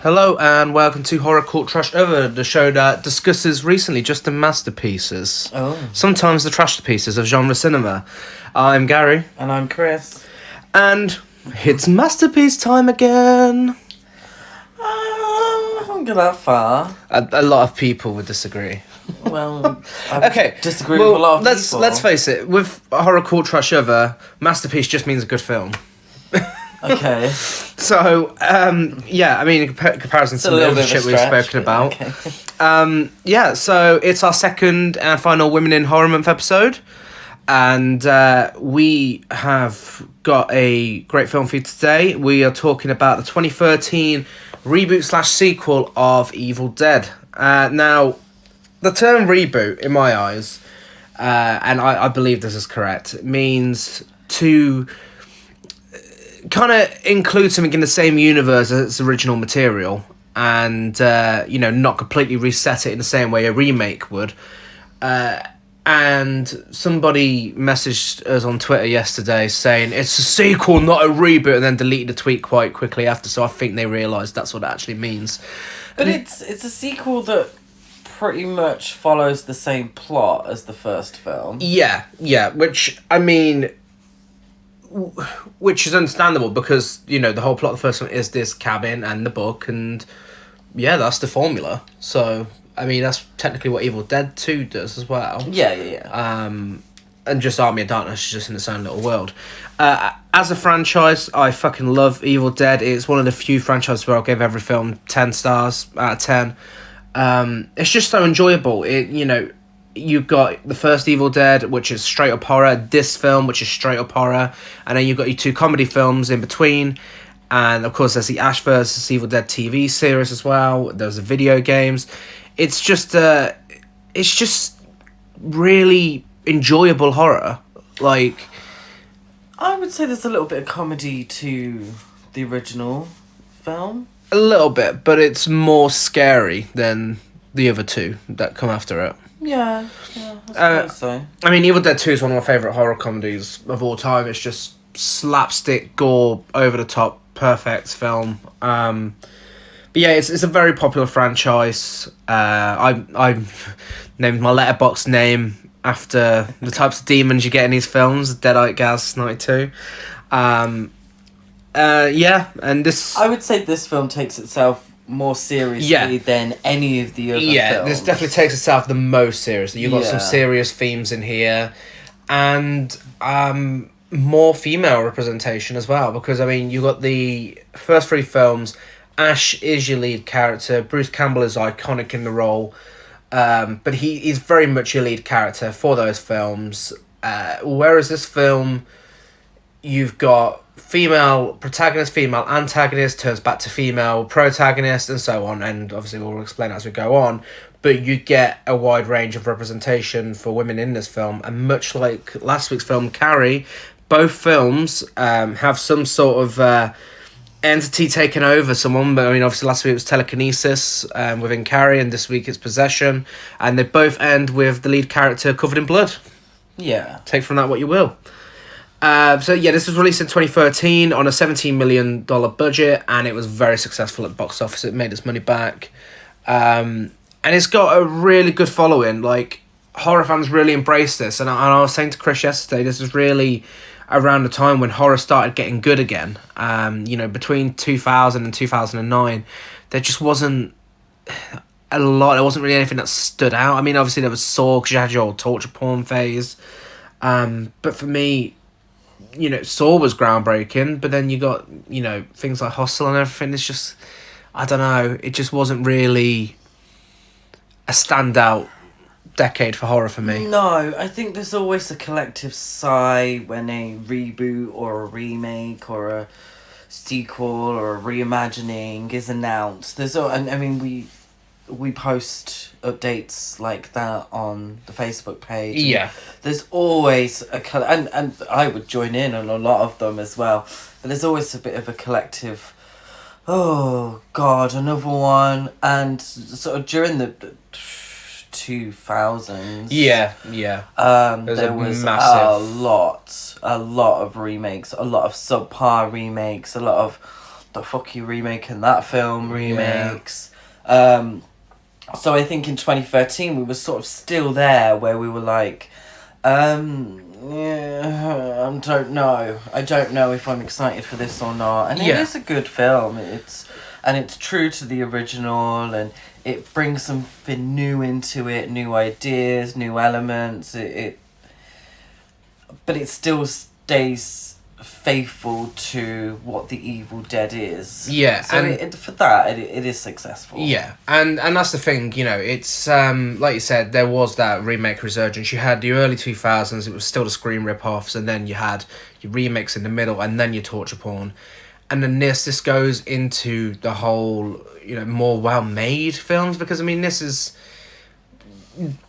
Hello and welcome to Horror Cult Trash Over, the show that discusses recently just the masterpieces. Sometimes the trashpieces of genre cinema. I'm Gary. And I'm Chris. And it's masterpiece time again. I won't go that far. A lot of people would disagree. Well, I disagree with a lot of people. Let's face it, with Horror Cult Trash Over, masterpiece just means a good film. Okay. So, yeah, I mean, in comparison to some of the other shit we've spoken about. Okay. Yeah, so it's our second and final Women in Horror Month episode. And we have got a great film for you today. We are talking about the 2013 reboot / sequel of Evil Dead. Now, the term reboot, in my eyes, and I believe this is correct, means to kind of include something in the same universe as its original material and, not completely reset it in the same way a remake would. And somebody messaged us on Twitter yesterday saying it's a sequel, not a reboot, and then deleted the tweet quite quickly after, so I think they realised that's what it actually means. But it's a sequel that pretty much follows the same plot as the first film. Yeah, which, I mean, which is understandable because, the whole plot of the first one is this cabin and the book, and yeah, that's the formula. So, I mean, that's technically what Evil Dead 2 does as well. Yeah. And just Army of Darkness is just in its own little world. As a franchise, I fucking love Evil Dead. It's one of the few franchises where I'll give every film 10 stars out of 10. It's just so enjoyable. You've got the first Evil Dead, which is straight up horror, this film, which is straight up horror, and then you've got your two comedy films in between, and of course there's the Ash vs. Evil Dead TV series as well, there's the video games. It's just really enjoyable horror. Like, I would say there's a little bit of comedy to the original film. A little bit, but it's more scary than the other two that come after it. Yeah, I suppose so. I mean, Evil Dead 2 is one of my favourite horror comedies of all time. It's just slapstick, gore, over-the-top, perfect film. But yeah, it's a very popular franchise. I named my letterbox name after the types of demons you get in these films, Deadite Gas 92. Yeah, and this... I would say this film takes itself more seriously than any of the other films. Yeah, this definitely takes itself the most seriously. You've got some serious themes in here, and more female representation as well, because, I mean, you've got the first three films, Ash is your lead character, Bruce Campbell is iconic in the role, but he is very much your lead character for those films, whereas this film, you've got female protagonist, female antagonist, turns back to female protagonist, and so on, and obviously we'll explain as we go on, but you get a wide range of representation for women in this film, and much like last week's film, Carrie, both films have some sort of entity taken over someone, but I mean, obviously last week it was telekinesis within Carrie, and this week it's possession, and they both end with the lead character covered in blood. Yeah. Take from that what you will. So yeah, this was released in 2013 on a $17 million budget, and it was very successful at the box office. It made its money back. And it's got a really good following. Like, horror fans really embrace this. And I was saying to Chris yesterday, this is really around the time when horror started getting good again. Between 2000 and 2009, there just wasn't a lot. There wasn't really anything that stood out. I mean, obviously there was Saw, because you had your torture porn phase. But for me, Saw was groundbreaking, but then you got, things like Hostel and everything. It's just, I don't know, it just wasn't really a standout decade for horror for me. No, I think there's always a collective sigh when a reboot or a remake or a sequel or a reimagining is announced. We post updates like that on the Facebook page. Yeah. There's always and I would join in on a lot of them as well. But there's always a bit of a collective, oh God, another one. And sort of during the 2000s. Yeah. There was a lot of remakes, a lot of subpar remakes, a lot of the fuck you remaking that film, remakes. So I think in 2013 we were sort of still there where we were like, I don't know. I don't know if I'm excited for this or not. And it is a good film. It's true to the original, and it brings something new into it, new ideas, new elements. But it still stays faithful to what the Evil Dead is. Yeah, so and for that, it is successful. Yeah, and that's the thing, you know, it's like you said, there was that remake resurgence. You had the early 2000s, it was still the Scream rip-offs, and then you had your remakes in the middle, and then your torture porn. And then this goes into the whole, you know, more well-made films, because, I mean, this is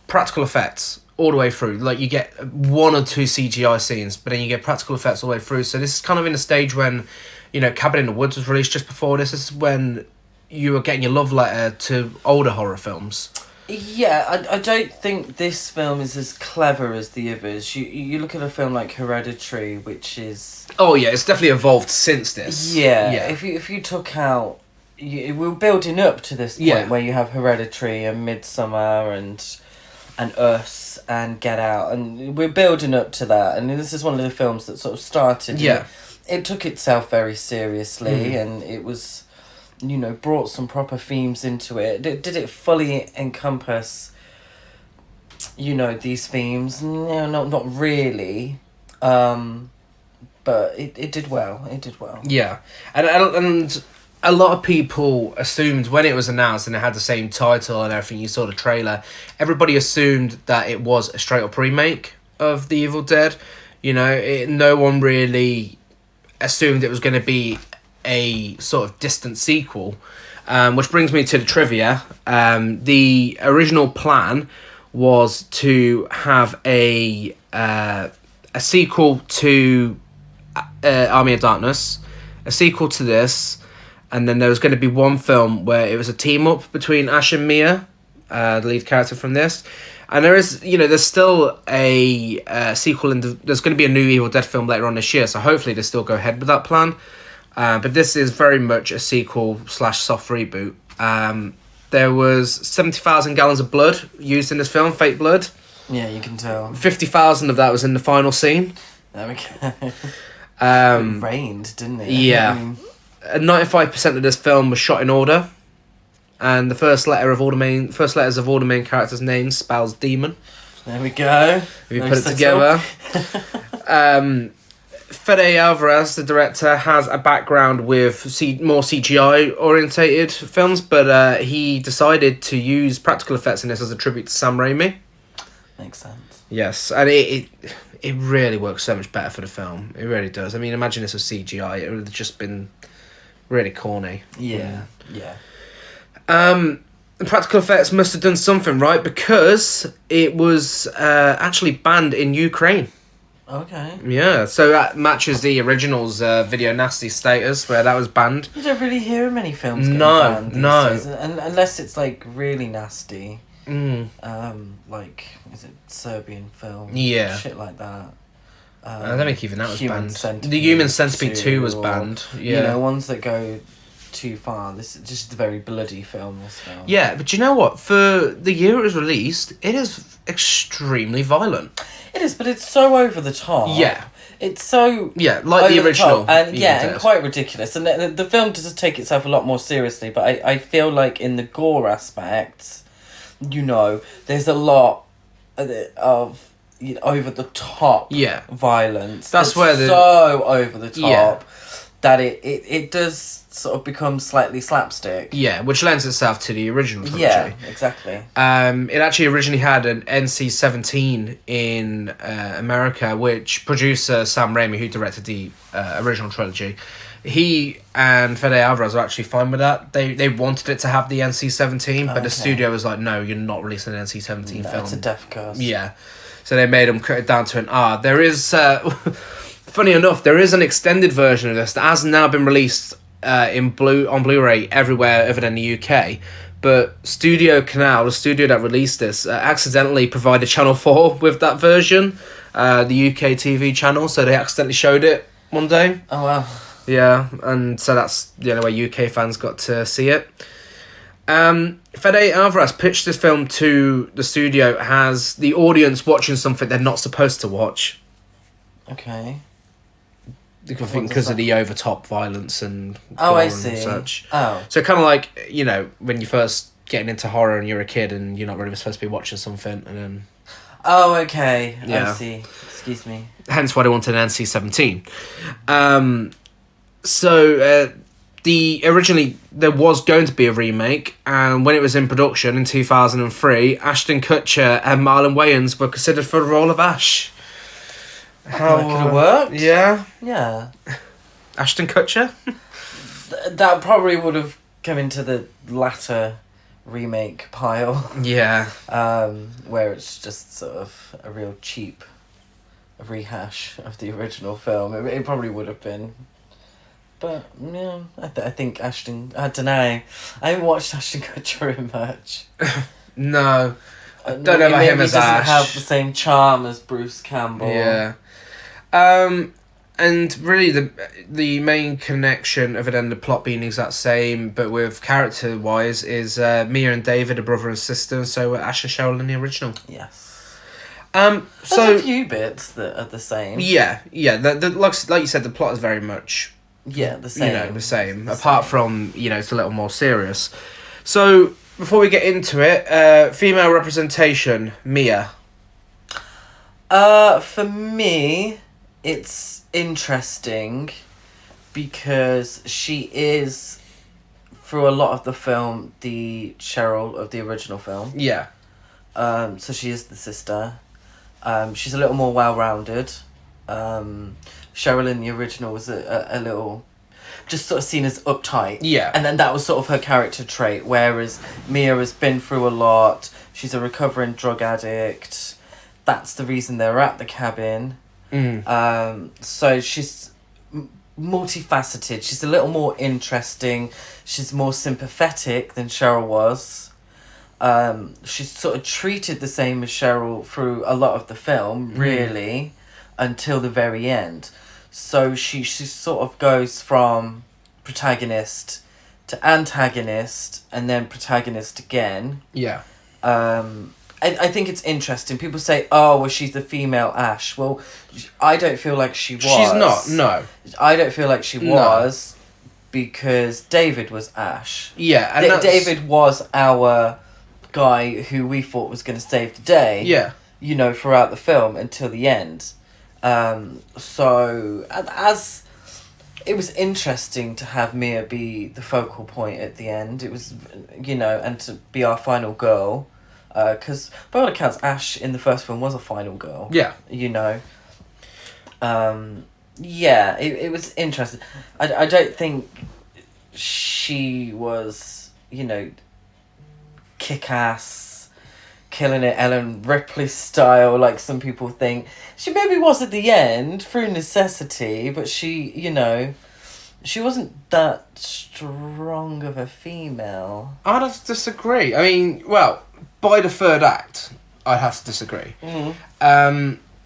practical effects all the way through. Like, you get 1 or 2 CGI scenes, but then you get practical effects all the way through. So this is kind of in a stage when, you know, Cabin in the Woods was released just before this. This is when you were getting your love letter to older horror films. Yeah, I don't think this film is as clever as the others. You look at a film like Hereditary, which is... Oh, yeah, it's definitely evolved since this. Yeah. If you took out... we're building up to this point where you have Hereditary and Midsommar and Us and Get Out, and we're building up to that, and this is one of the films that sort of started. It took itself very seriously, and it was, you know, brought some proper themes into it. Did it fully encompass, you know, these themes? No, not really. But it did well. It did well. Yeah, and a lot of people assumed when it was announced and it had the same title and everything, you saw the trailer, everybody assumed that it was a straight up remake of The Evil Dead. You know, no one really assumed it was going to be a sort of distant sequel, which brings me to the trivia. The original plan was to have a sequel to Army of Darkness, a sequel to this, and then there was going to be one film where it was a team up between Ash and Mia, the lead character from this. And there is, you know, there's still a sequel, and there's going to be a new Evil Dead film later on this year, so hopefully they still go ahead with that plan. But this is very much a sequel / soft reboot. There was 70,000 gallons of blood used in this film, fake blood. Yeah, you can tell. 50,000 of that was in the final scene. There we go. It rained, didn't it? Yeah. 95% of this film was shot in order, and the first letters of all the main characters' names spells demon. There we go. If you put it together. Fede Alvarez, the director, has a background with more CGI orientated films, but he decided to use practical effects in this as a tribute to Sam Raimi. Makes sense. Yes, and it really works so much better for the film. It really does. I mean, imagine this was CGI. It would have just been really corny. Yeah. The practical effects must have done something right, because it was actually banned in Ukraine. Okay. Yeah, so that matches the original's video nasty status, where that was banned. You don't really hear many films getting banned these days, unless it's like really nasty. Like, is it Serbian film? Yeah. Shit like that. I don't think even that was banned. Centipede the Human Centipede 2 was banned. Yeah. You know, ones that go too far. This is just a very bloody film, this film. Yeah, but you know what? For the year it was released, it is extremely violent. It is, but it's so over the top. Yeah. It's so... Yeah, like the original. And quite ridiculous. And the film does take itself a lot more seriously, but I feel like in the gore aspects, you know, there's a lot of over the top violence. That's where so over the top that it does sort of become slightly slapstick. Yeah, which lends itself to the original trilogy. Yeah, exactly. It actually originally had an NC-17 in America, which producer Sam Raimi, who directed the original trilogy, he and Fede Alvarez are actually fine with that. They wanted it to have the NC-17, but the studio was like, no, you're not releasing an NC-17 film. It's a death curse. Yeah. So they made them cut it down to an R. There is, funny enough, there is an extended version of this that has now been released on Blu-ray everywhere other than the UK. But Studio Canal, the studio that released this, accidentally provided Channel 4 with that version, the UK TV channel, so they accidentally showed it one day. Oh, wow. Yeah, and so that's the only way UK fans got to see it. Fede Alvarez pitched this film to the studio as the audience watching something they're not supposed to watch. Okay. I think because of the over-top violence and I and see. such. Oh. So kind of like, you know, when you're first getting into horror and you're a kid and you're not really supposed to be watching something, and then... Oh, okay. Yeah. I see. Excuse me. Hence why they wanted an NC-17. Originally there was going to be a remake, and when it was in production in 2003, Ashton Kutcher and Marlon Wayans were considered for the role of Ash. How that could have worked. Yeah. Yeah. Ashton Kutcher? That probably would have come into the latter remake pile. Yeah. Where it's just sort of a real cheap rehash of the original film. It probably would have been. But, yeah, I think Ashton... I don't know. I haven't watched Ashton Kutcher very much. No. I don't know about him as Ash. He doesn't have the same charm as Bruce Campbell. Yeah. And really the main connection, other than the plot being the exact same, but with character-wise, is Mia and David are brother and sister, so were Ash and Cheryl in the original. Yes. So there's a few bits that are the same. Yeah. Like you said, the plot is very much... Yeah, the same. You know, the same. Apart from, you know, it's a little more serious. So, before we get into it, female representation, Mia. For me, it's interesting because she is, through a lot of the film, the Cheryl of the original film. Yeah. So she is the sister. She's a little more well-rounded. Cheryl in the original was a little, just sort of seen as uptight. Yeah. And then that was sort of her character trait, whereas Mia has been through a lot. She's a recovering drug addict. That's the reason they're at the cabin. So she's multifaceted. She's a little more interesting. She's more sympathetic than Cheryl was. She's sort of treated the same as Cheryl through a lot of the film, really, until the very end. So she sort of goes from protagonist to antagonist and then protagonist again. Yeah. I think it's interesting. People say, oh, well, she's the female Ash. Well, I don't feel like she was. She's not, no. I don't feel like she was because David was Ash. Yeah, and David was our guy who we thought was going to save the day. Yeah. You know, throughout the film until the end. So, as it was interesting to have Mia be the focal point at the end. It was, you know, and to be our final girl. Because, by all accounts, Ash in the first film was a final girl. Yeah. You know. Yeah, it was interesting. I don't think she was, you know, kick-ass, killing it Ellen Ripley style, like some people think. She maybe was at the end, through necessity, but she, you know, she wasn't that strong of a female. I'd have to disagree. I mean, well, by the third act, I'd have to disagree.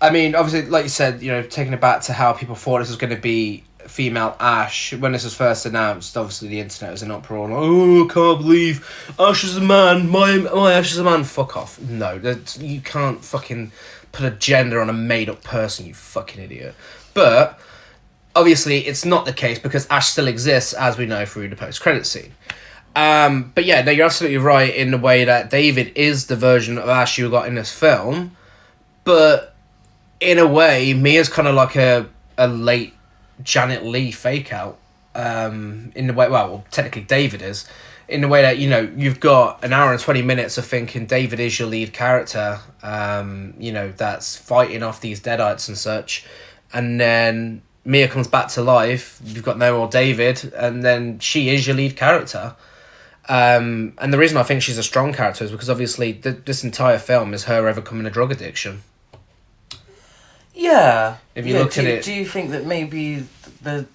I mean, obviously, like you said, you know, taking it back to how people thought this was going to be female Ash, when this was first announced, obviously the internet was in uproar, like, oh, I can't believe Ash is a man, my Ash is a man. Fuck off. No, you can't fucking put a gender on a made-up person, you fucking idiot. But, obviously, it's not the case, because Ash still exists, as we know, through the post-credit scene. But yeah, no, you're absolutely right in the way that David is the version of Ash you got in this film, but in a way, Mia's kind of like a late Janet Leigh fake-out, in the way, well, technically David is, in the way that, you know, you've got an hour and 20 minutes of thinking David is your lead character, you know, that's fighting off these Deadites and such, and then Mia comes back to life, you've got no more David, and then she is your lead character. And the reason I think she's a strong character is because obviously this entire film is her overcoming a drug addiction. Yeah. If you look at it... Do you think that maybe the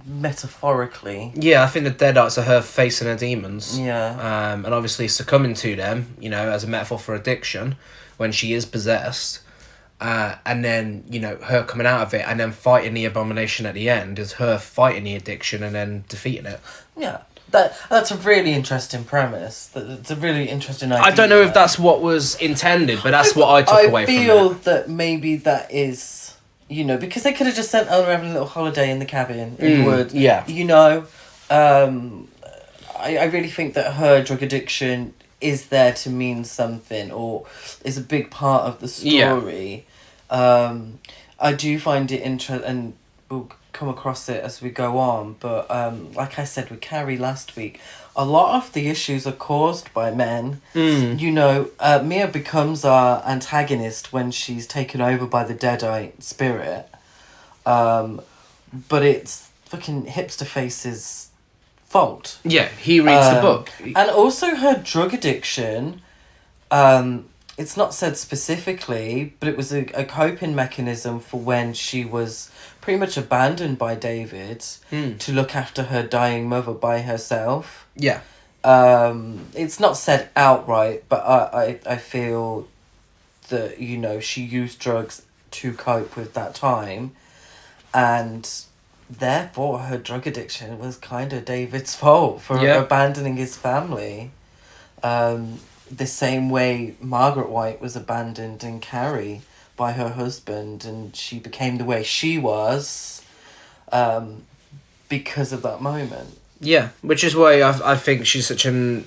metaphorically... Yeah, I think the Deadites are her facing her demons. Yeah. And obviously succumbing to them, you know, as a metaphor for addiction, when she is possessed. and then, you know, her coming out of it and then fighting the abomination at the end is her fighting the addiction and then defeating it. Yeah. That's a really interesting premise. That's a really interesting idea. I don't know if that's what was intended, but that's what I took away from it. I feel that maybe that is, you know, because they could have just sent her having a little holiday in the cabin in the woods. Yeah. You know, I really think that her drug addiction is there to mean something or is a big part of the story. Yeah. I do find it interesting, and we'll come across it as we go on, but like I said with Carrie last week, a lot of the issues are caused by men. You know, Mia becomes our antagonist when she's taken over by the Deadite spirit, but it's fucking Hipster Face's fault. Yeah, he reads the book. And also her drug addiction, it's not said specifically, but it was a coping mechanism for when she was pretty much abandoned by David to look after her dying mother by herself. Yeah. It's not said outright, but I feel that, you know, she used drugs to cope with that time, and therefore her drug addiction was kind of David's fault for abandoning his family. The same way Margaret White was abandoned in Carrie by her husband, and she became the way she was because of that moment. Yeah, which is why I think she's such an...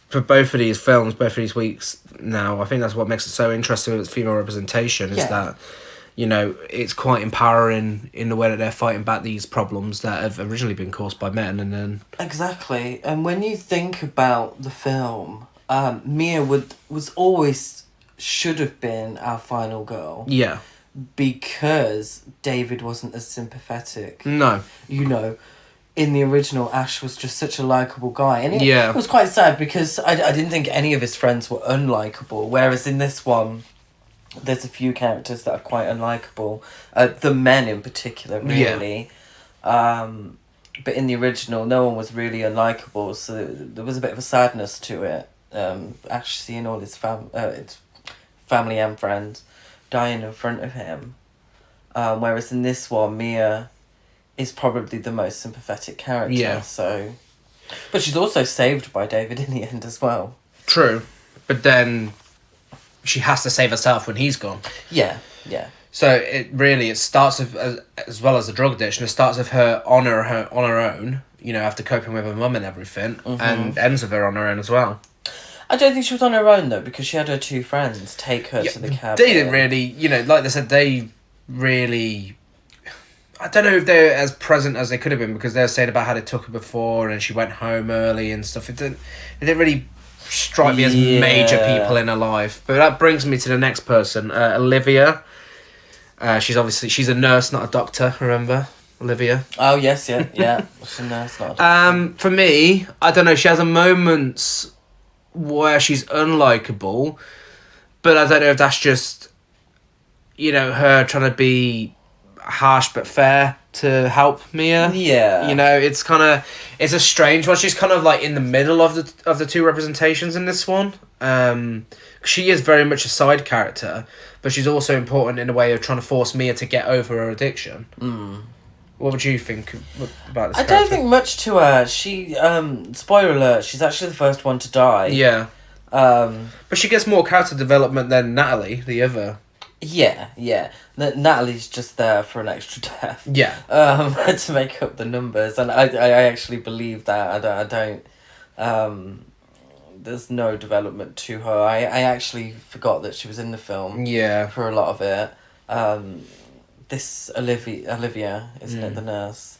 for both of these films, both of these weeks now, I think that's what makes it so interesting with its female representation, is that, you know, it's quite empowering in the way that they're fighting back these problems that have originally been caused by men, and then... Exactly. And when you think about the film, Mia was always... should have been our final girl. Yeah. Because David wasn't as sympathetic. No. You know, in the original, Ash was just such a likeable guy. And it was quite sad because I didn't think any of his friends were unlikable. Whereas in this one, there's a few characters that are quite unlikable. The men in particular, really. Yeah. But in the original, no one was really unlikable. So there was a bit of a sadness to it. Ash seeing all his family and friends dying in front of him. Whereas in this one, Mia is probably the most sympathetic character. Yeah. So, but she's also saved by David in the end as well. True. But then she has to save herself when he's gone. Yeah, yeah. So it starts with, as well as the drug addiction, it starts with her on her own, you know, after coping with her mum and everything, and ends with her on her own as well. I don't think she was on her own, though, because she had her two friends take her to the cabin. They didn't really, you know, like they said, they really... I don't know if they're as present as they could have been, because they were saying about how they took her before and she went home early and stuff. It didn't really strike me as major people in her life. But that brings me to the next person, Olivia. She's a nurse, not a doctor, remember? Olivia. Oh, yes, yeah. She's a nurse, not a doctor. For me, I don't know, she has a moments where she's unlikable, but I don't know if that's just, you know, her trying to be harsh but fair to help Mia. Yeah. You know, it's a strange one. She's kind of like in the middle of the two representations in this one. She is very much a side character, but she's also important in a way of trying to force Mia to get over her addiction. What would you think about this character? I don't think much to her. She, spoiler alert, she's actually the first one to die. Yeah. But she gets more character development than Natalie, the other. Yeah. Natalie's just there for an extra death. Yeah. To make up the numbers, and I actually believe that. I don't. There's no development to her. I actually forgot that she was in the film. Yeah. For a lot of it. This Olivia, isn't it, the nurse?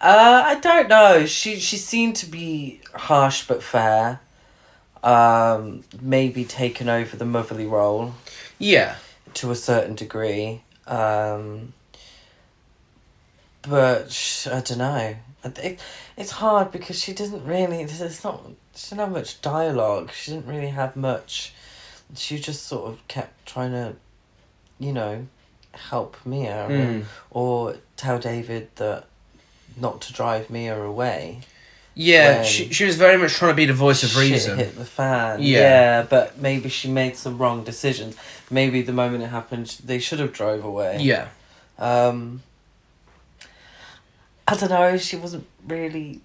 I don't know. She seemed to be harsh but fair. Maybe taken over the motherly role. Yeah. To a certain degree. But I don't know. It's hard because she doesn't really... She didn't have much dialogue. She didn't really have much... She just sort of kept trying to, you know, help Mia or tell David that not to drive Mia away. Yeah, she was very much trying to be the voice of reason. Shit hit the fan. Yeah. Yeah, but maybe she made some wrong decisions. Maybe the moment it happened, they should have drove away. Yeah. I don't know. She wasn't really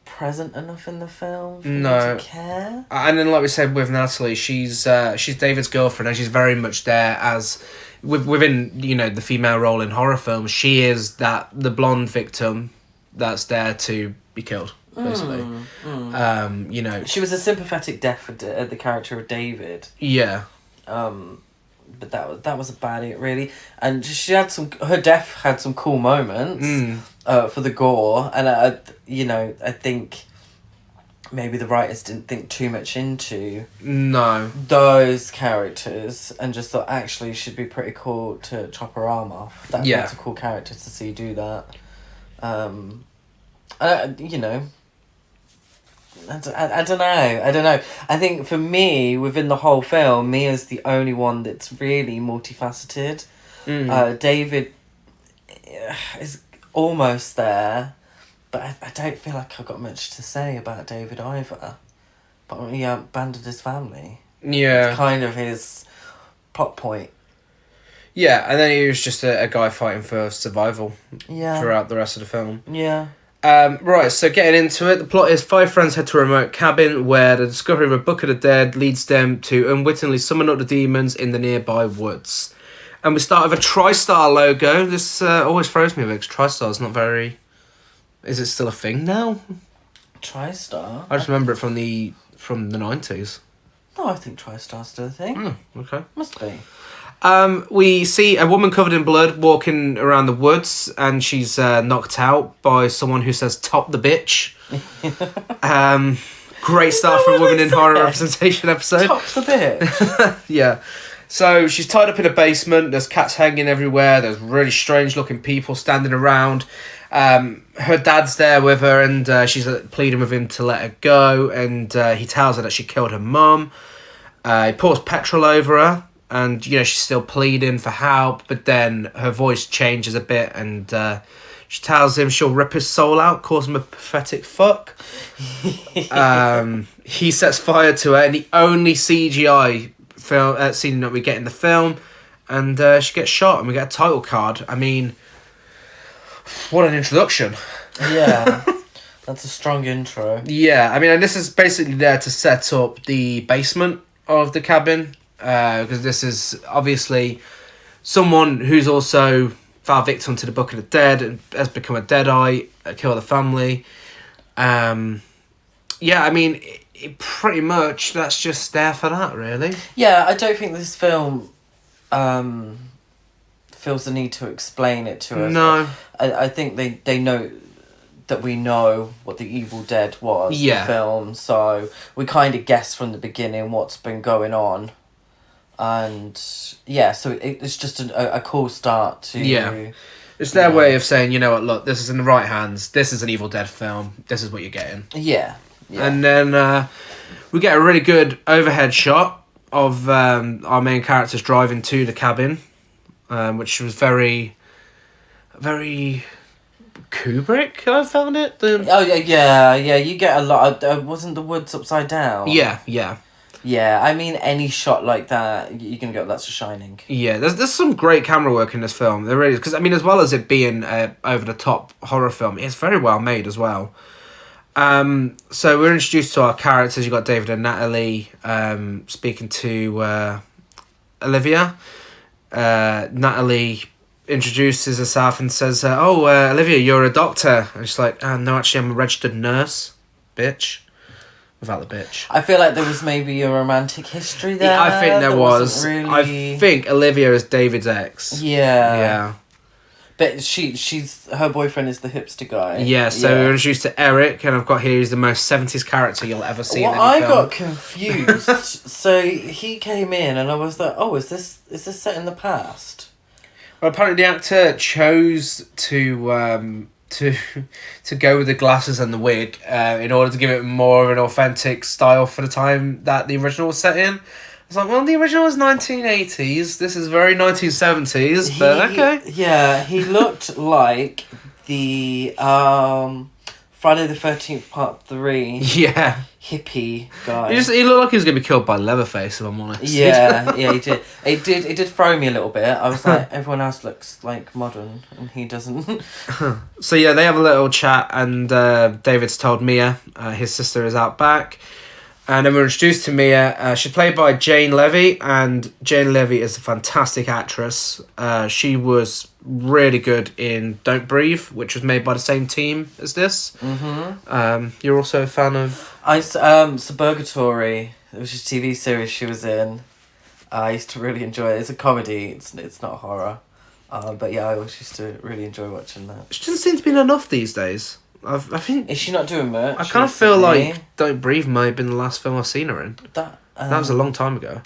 present enough in the film for me to care. And then, like we said with Natalie, she's David's girlfriend, and she's very much there as within the female role in horror films. She is the blonde victim that's there to be killed. Basically, she was a sympathetic death for the character of David. Yeah. But that was about it really, and she had her death had some cool moments. For the gore, and I think maybe the writers didn't think too much into those characters and just thought actually it should be pretty cool to chop her arm off. That's a cool character to see do that. I don't know. I think for me, within the whole film, Mia's the only one that's really multifaceted. David is almost there, but I don't feel like I've got much to say about David either. But he abandoned his family. Yeah. It's kind of his plot point. Yeah, and then he was just a guy fighting for survival throughout the rest of the film. Yeah. Right, so getting into it, the plot is 5 friends head to a remote cabin where the discovery of a Book of the Dead leads them to unwittingly summon up the demons in the nearby woods. And we start with a TriStar logo. This always throws me a bit, because TriStar's not very... Is it still a thing now? TriStar? I just remember it from the 90s. No, I think TriStar's still a thing. Okay. Must be. We see a woman covered in blood walking around the woods, and she's knocked out by someone who says, "Top the bitch." Great start for a woman in horror representation episode. Top the bitch. Yeah. So she's tied up in a basement. There's cats hanging everywhere. There's really strange looking people standing around. Her dad's there with her, and she's pleading with him to let her go. And he tells her that she killed her mum. He pours petrol over her. And, she's still pleading for help, but then her voice changes a bit, and she tells him she'll rip his soul out, calls him a pathetic fuck. He sets fire to her, and the only CGI scene that we get in the film, and she gets shot, and we get a title card. I mean, what an introduction. Yeah, that's a strong intro. Yeah, I mean, and this is basically there to set up the basement of the cabin. Because this is obviously someone who's also fell victim to the Book of the Dead and has become a Deadite, killed the family. I mean, it pretty much that's just there for that, really. Yeah, I don't think this film feels the need to explain it to us. No. I think they know that we know what the Evil Dead was, the film, so we kind of guess from the beginning what's been going on. And so it's just a cool start to... Yeah. It's their way of saying, you know what, look, this is in the right hands. This is an Evil Dead film. This is what you're getting. Yeah. And then we get a really good overhead shot of our main characters driving to the cabin, which was very, very Kubrick, I found it. You get a lot of... wasn't the woods upside down? Yeah. Yeah, I mean, any shot like that, you're going to go, that's a Shining. Yeah, there's some great camera work in this film. There really is. Because, I mean, as well as it being a over-the-top horror film, it's very well made as well. So we're introduced to our characters. You've got David and Natalie speaking to Olivia. Natalie introduces herself and says, Olivia, you're a doctor. And she's like, no, actually, I'm a registered nurse, bitch. Without the bitch. I feel like there was maybe a romantic history there. I think there was. Really... I think Olivia is David's ex. Yeah. But she's her boyfriend is the hipster guy. Yeah, so we're introduced to Eric, and I've got here, he's the most 70s character you'll ever see in any I film. got confused. So he came in, and I was like, oh, is this set in the past? Well, apparently the actor chose to go with the glasses and the wig in order to give it more of an authentic style for the time that the original was set in. I was like, well, the original was 1980s. This is very 1970s, but okay. Yeah, he looked like the Friday the 13th Part 3 Yeah. hippie guy. He looked like he was going to be killed by Leatherface, if I'm honest. Yeah, he did. It did throw me a little bit. I was like, everyone else looks like modern, and he doesn't. So yeah, they have a little chat, and David's told Mia his sister is out back. And then we're introduced to Mia. She's played by Jane Levy, and Jane Levy is a fantastic actress. She was really good in Don't Breathe, which was made by the same team as this. Mm-hmm. You're also a fan of... Suburgatory, which is a TV series she was in. I used to really enjoy it. It's a comedy. It's not horror. But yeah, I always used to really enjoy watching that. She doesn't seem to be enough these days. I think... Is she not doing much? I kind of feel like Don't Breathe might have been the last film I've seen her in. That was a long time ago.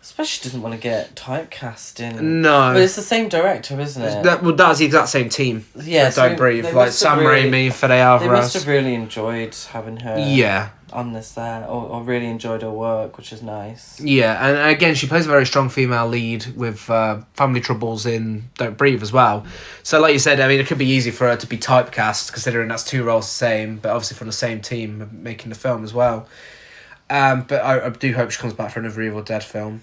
Especially she doesn't want to get typecast in... No. But it's the same director, isn't it? That was the exact same team. Yeah, so Don't Breathe. Like Sam Raimi, Fede Alvarez. They must have really enjoyed having her... Yeah. On this or really enjoyed her work, which is nice. Yeah, and again, she plays a very strong female lead with family troubles in Don't Breathe as well. So like you said, I mean, it could be easy for her to be typecast, considering that's two roles the same, but obviously from the same team making the film as well. But I do hope she comes back for another Evil Dead film.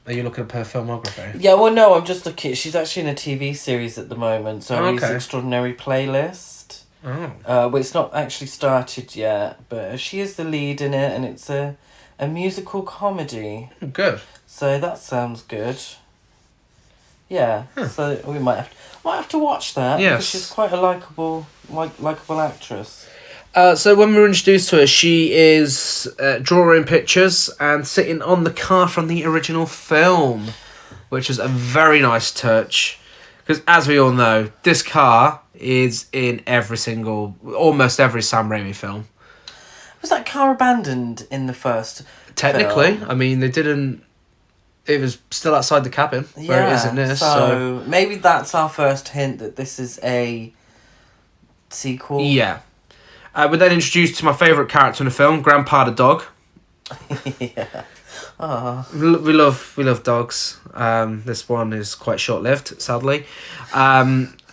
Are you looking at her filmography? Yeah, well, no, I'm just looking... She's actually in a TV series at the moment, so okay. it's Extraordinary Playlist. Oh. Well, it's not actually started yet, but she is the lead in it, and it's a musical comedy. Good. So that sounds good. Yeah, so we might have to watch that. Yes. Because she's quite a likable actress. So when we were introduced to her, she is drawing pictures and sitting on the car from the original film, which is a very nice touch. Because as we all know, this car is in almost every Sam Raimi film. Was that car abandoned in the first Technically, film? I mean, they didn't... It was still outside the cabin, where it is in this. So maybe that's our first hint that this is a sequel. Yeah. We're then introduced to my favourite character in the film, Grandpa the dog. Yeah. Oh. We love dogs. This one is quite short-lived, sadly.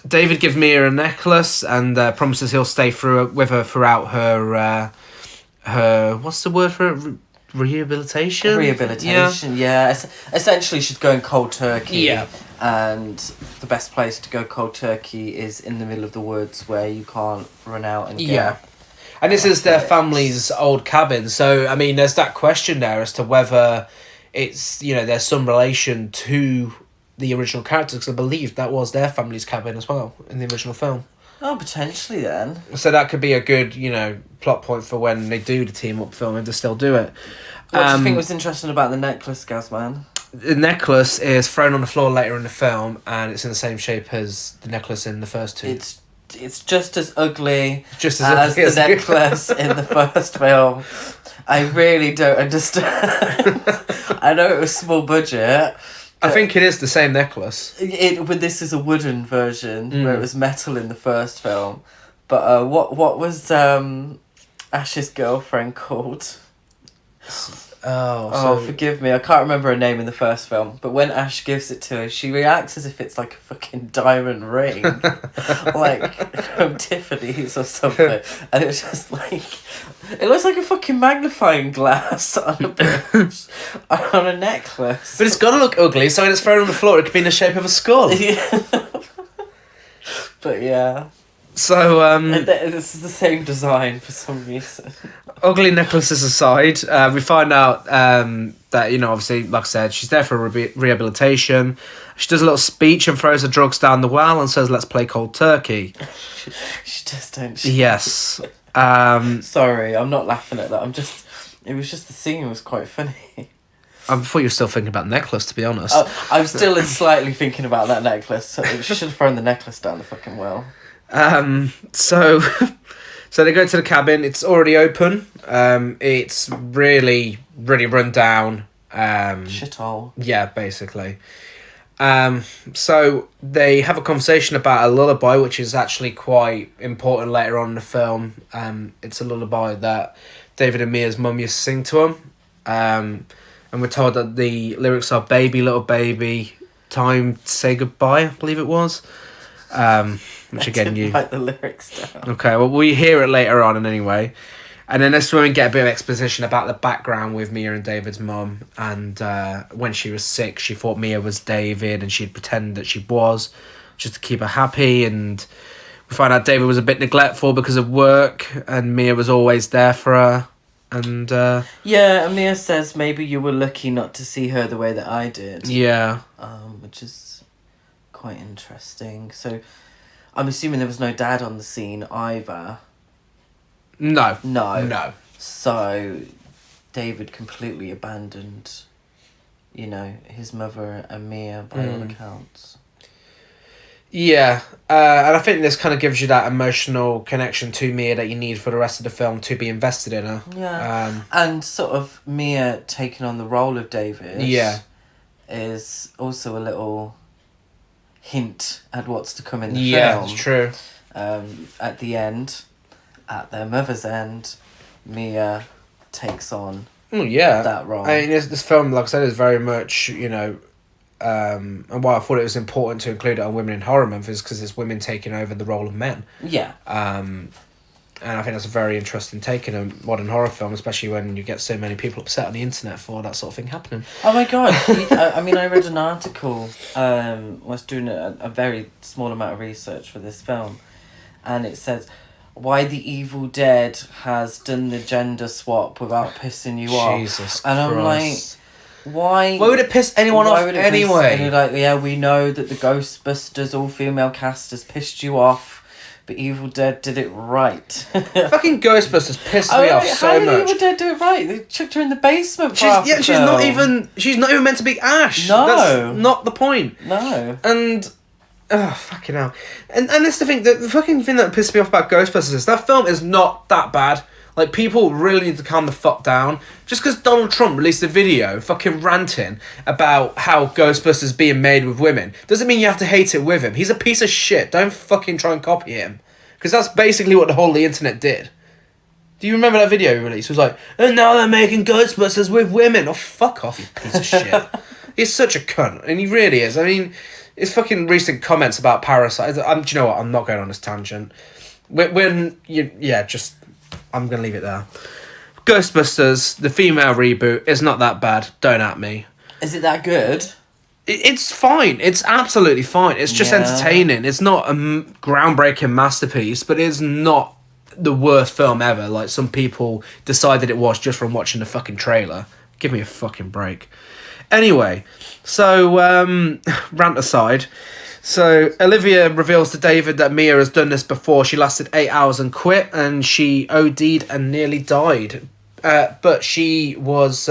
David gives Mia a necklace and promises he'll stay with her throughout her what's the word for it? Rehabilitation? Rehabilitation, yeah. Essentially, she's going cold turkey. Yeah. And the best place to go cold turkey is in the middle of the woods where you can't run out and get... Yeah. And this is their family's old cabin, so, I mean, there's that question there as to whether it's, there's some relation to the original characters, because I believe that was their family's cabin as well, in the original film. Oh, potentially then. So that could be a good, plot point for when they do the team-up film, if they still do it. What do you think was interesting about the necklace, Gazman? The necklace is thrown on the floor later in the film, and it's in the same shape as the necklace in the first two. It's just as ugly as the necklace in the first film. I really don't understand. I know it was small budget. I think it is the same necklace. But this is a wooden version where it was metal in the first film. But what was Ash's girlfriend called? Forgive me, I can't remember her name in the first film, but when Ash gives it to her, she reacts as if it's like a fucking diamond ring, like from Tiffany's or something, and it's just like, it looks like a fucking magnifying glass on a necklace. But it's gotta look ugly, so when it's thrown on the floor, it could be in the shape of a skull. Yeah. But yeah. So, it's the same design for some reason. Ugly necklaces aside, we find out that, obviously, like I said, she's there for rehabilitation. She does a little speech and throws the drugs down the well and says, let's play cold turkey. She does, don't she? Yes. Sorry, I'm not laughing at that. It was just the scene was quite funny. I thought you were still thinking about necklace, to be honest. I'm still slightly thinking about that necklace. So she should have thrown the necklace down the fucking well. So they go to the cabin. It's already open. It's really, really run down. Shithole. Yeah, basically. So they have a conversation about a lullaby, which is actually quite important later on in the film. It's a lullaby that David and Mia's mum used to sing to him. And we're told that the lyrics are "Baby, little baby, time to say goodbye," I believe it was. Which I again, didn't write the lyrics down. Okay, well, we hear it later on, and anyway. And then this is when we get a bit of exposition about the background with Mia and David's mum. And when she was sick, she thought Mia was David, and she'd pretend that she was, just to keep her happy. And we find out David was a bit neglectful because of work, and Mia was always there for her. And yeah, and Mia says maybe you were lucky not to see her the way that I did. Yeah. Which is quite interesting. So, I'm assuming there was no dad on the scene either. No. No. So, David completely abandoned, his mother and Mia by all accounts. Yeah, and I think this kind of gives you that emotional connection to Mia that you need for the rest of the film to be invested in her. Yeah, and sort of Mia taking on the role of David. Yeah, is also a little hint at what's to come in the film. Yeah, it's true. At the end, at their mother's end, Mia takes on that role. I mean, this film, like I said, is very much, and why I thought it was important to include it on Women in Horror Month is because it's women taking over the role of men. Yeah. And I think that's a very interesting take in a modern horror film, especially when you get so many people upset on the internet for that sort of thing happening. Oh my god! I read an article. Was doing a very small amount of research for this film, and it says why the Evil Dead has done the gender swap without pissing you off. Jesus and Christ. I'm like, why? Why would it piss anyone off anyway? And you're like, yeah, we know that the Ghostbusters all-female cast has pissed you off. But Evil Dead did it right. Fucking Ghostbusters pissed me off so much. How did Evil Dead do it right? They chucked her in the basement for half the she's film. She's not even meant to be Ash. No. That's not the point. No. And fucking hell. And that's the thing, the fucking thing that pissed me off about Ghostbusters is that film is not that bad. Like, people really need to calm the fuck down. Just because Donald Trump released a video fucking ranting about how Ghostbusters being made with women doesn't mean you have to hate it with him. He's a piece of shit. Don't fucking try and copy him. Because that's basically what the whole of the internet did. Do you remember that video he released? It was like, and now they're making Ghostbusters with women. Oh, fuck off, you piece of shit. He's such a cunt. And he really is. I mean, his fucking recent comments about Parasite. Do you know what? I'm not going on this tangent. I'm going to leave it there. Ghostbusters, the female reboot, is not that bad. Don't at me. Is it that good? It's fine. It's absolutely fine. It's just entertaining. It's not a groundbreaking masterpiece, but it's not the worst film ever. Like, some people decided it was just from watching the fucking trailer. Give me a fucking break. Anyway, so, rant aside. So, Olivia reveals to David that Mia has done this before. She lasted 8 hours and quit, and she OD'd and nearly died. But she was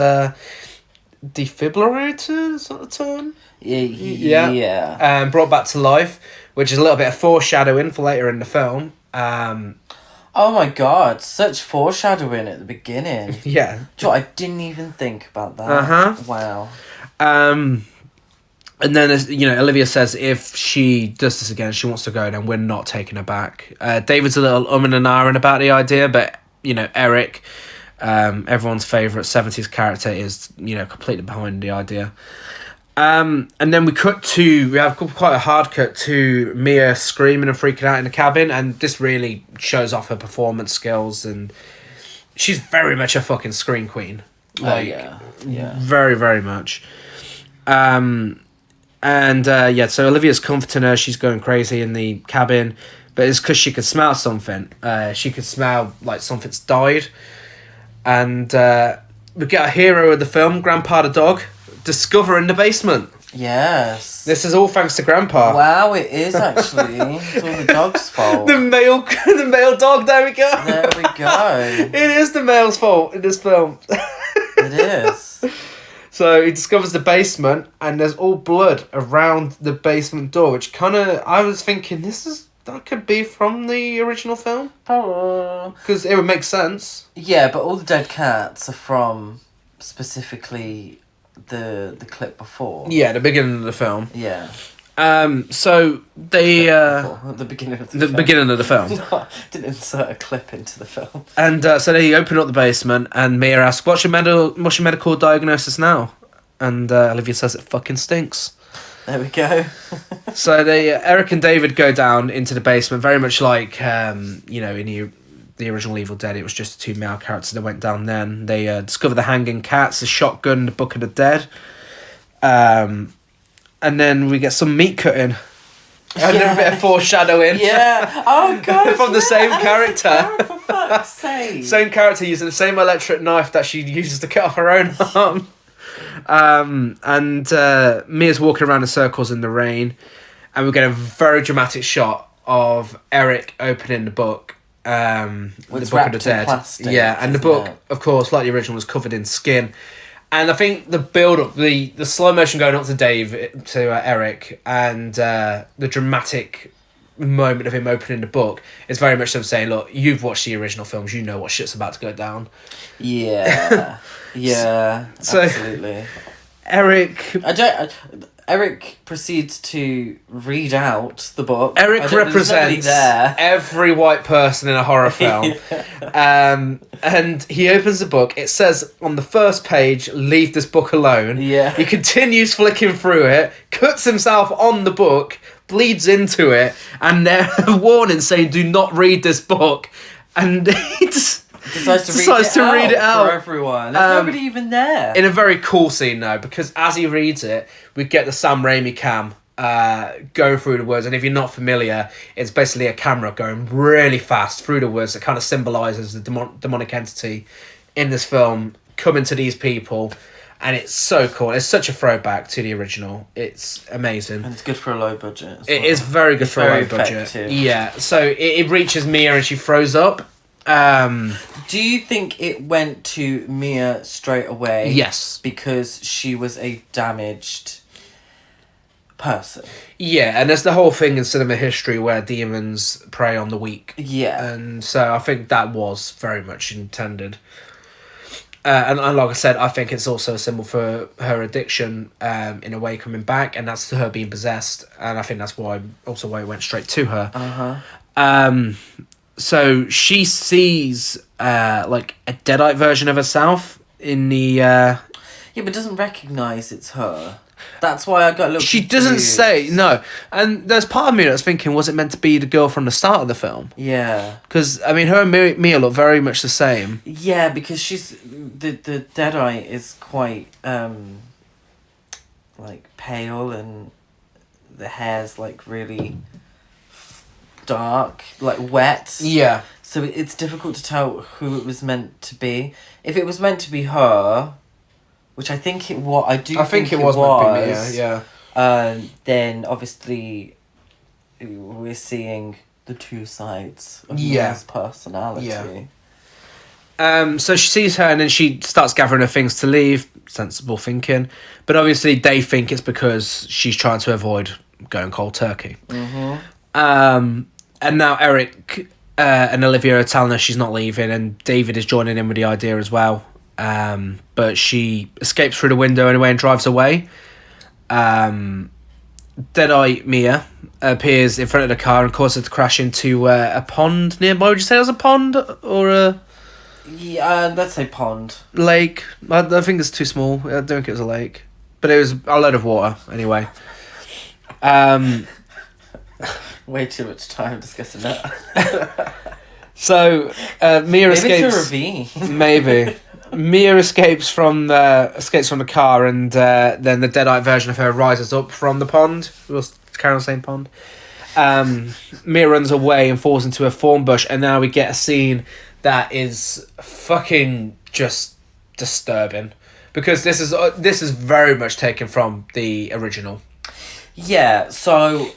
defibrillated, is that the term? Yeah. Brought back to life, which is a little bit of foreshadowing for later in the film. Oh my god, such foreshadowing at the beginning. Yeah. Joe, I didn't even think about that. Uh-huh. Wow. And then, Olivia says if she does this again, she wants to go, then we're not taking her back. David's a little and ahhing about the idea, but, Eric, everyone's favourite 70s character, is, completely behind the idea. And then we have quite a hard cut to Mia screaming and freaking out in the cabin, and this really shows off her performance skills, and she's very much a fucking scream queen. Like, yeah. Very, very much. So Olivia's comforting her, she's going crazy in the cabin, but it's because she could smell something. She could smell like something's died. And we get a hero of the film, Grandpa the dog, discovering the basement. Yes. This is all thanks to Grandpa. Wow, it is actually. It's all the dog's fault. the male dog, there we go. There we go. It is the male's fault in this film. It is. So he discovers the basement, and there's all blood around the basement door, which I was thinking, that could be from the original film? Because it would make sense. Yeah, but all the dead cats are from specifically the clip before. Yeah, the beginning of the film. Yeah. So they... the beginning of the film. The beginning of the film. No, didn't insert a clip into the film. And so they open up the basement, and Mia asks, what's your medical diagnosis now? And Olivia says it fucking stinks. There we go. So they Eric and David go down into the basement, very much like in the original Evil Dead. It was just the two male characters that went down. Then they discover the hanging cats, the shotgun, the Book of the Dead, and then we get some meat cutting. A little bit of foreshadowing. Yeah. Oh god. From the same character. For fuck's sake. Same character using the same electric knife that she uses to cut off her own arm. And Mia's walking around in circles in the rain, and we get a very dramatic shot of Eric opening the book. The Book of the Dead. Plastic, and the book, of course, like the original, was covered in skin. And I think the build up, the slow motion going up to Eric, and the dramatic moment of him opening the book is very much them saying, "Look, you've watched the original films, you know what shit's about to go down." Yeah, yeah, so, absolutely. Eric proceeds to read out the book. Eric represents every white person in a horror film. And he opens the book. It says on the first page, "Leave this book alone." Yeah. He continues flicking through it, cuts himself on the book, bleeds into it, and there's a warning saying, "Do not read this book." And he just decides to read it out for everyone. There's nobody even there. In a very cool scene though, because as he reads it, we get the Sam Raimi cam going through the words, and if you're not familiar, it's basically a camera going really fast through the words that kind of symbolises the demonic entity in this film coming to these people, and it's so cool. It's such a throwback to the original. It's amazing. And it's good for a low budget as It is very good for a low budget. Yeah, so it reaches Mia and she throws up. Do you think it went to Mia straight away? Yes. Because she was a damaged person. Yeah, and there's the whole thing in cinema history where demons prey on the weak. Yeah. And so I think that was very much intended. And like I said, I think it's also a symbol for her addiction in a way coming back, and that's her being possessed. And I think that's why it went straight to her. Uh-huh. So she sees like a Deadite version of herself in the... Yeah, but doesn't recognise it's her. That's why I got a little She confused. doesn't say, no. And there's part of me that's thinking, was it meant to be the girl from the start of the film? Yeah. Because, I mean, her and Mia look very much the same. Yeah, because she's... The Deadite is quite, like, pale, and the hair's, like, really dark, like, wet. Yeah. So it's difficult to tell who it was meant to be. If it was meant to be her, which I think it was... I think it was meant to be Mia, yeah. Then, obviously, we're seeing the two sides of Mia's personality. Yeah. So she sees her and then she starts gathering her things to leave. Sensible thinking. But obviously they think it's because she's trying to avoid going cold turkey. Mm-hmm. And now Eric and Olivia are telling her she's not leaving, and David is joining in with the idea as well. But she escapes through the window anyway and drives away. Deadite Mia appears in front of the car and causes it to crash into a pond nearby. Would you say it was a pond or a... Yeah, let's say pond. Lake. I think it's too small. I don't think it was a lake. But it was a load of water, anyway. Way too much time discussing that. So, Mia escapes... Maybe it's a ravine. Maybe. Mia escapes from the car, and then the Deadite version of her rises up from the pond. We'll carry on the same pond. Mia runs away and falls into a thorn bush, and now we get a scene that is fucking just disturbing, because this is very much taken from the original. Yeah, so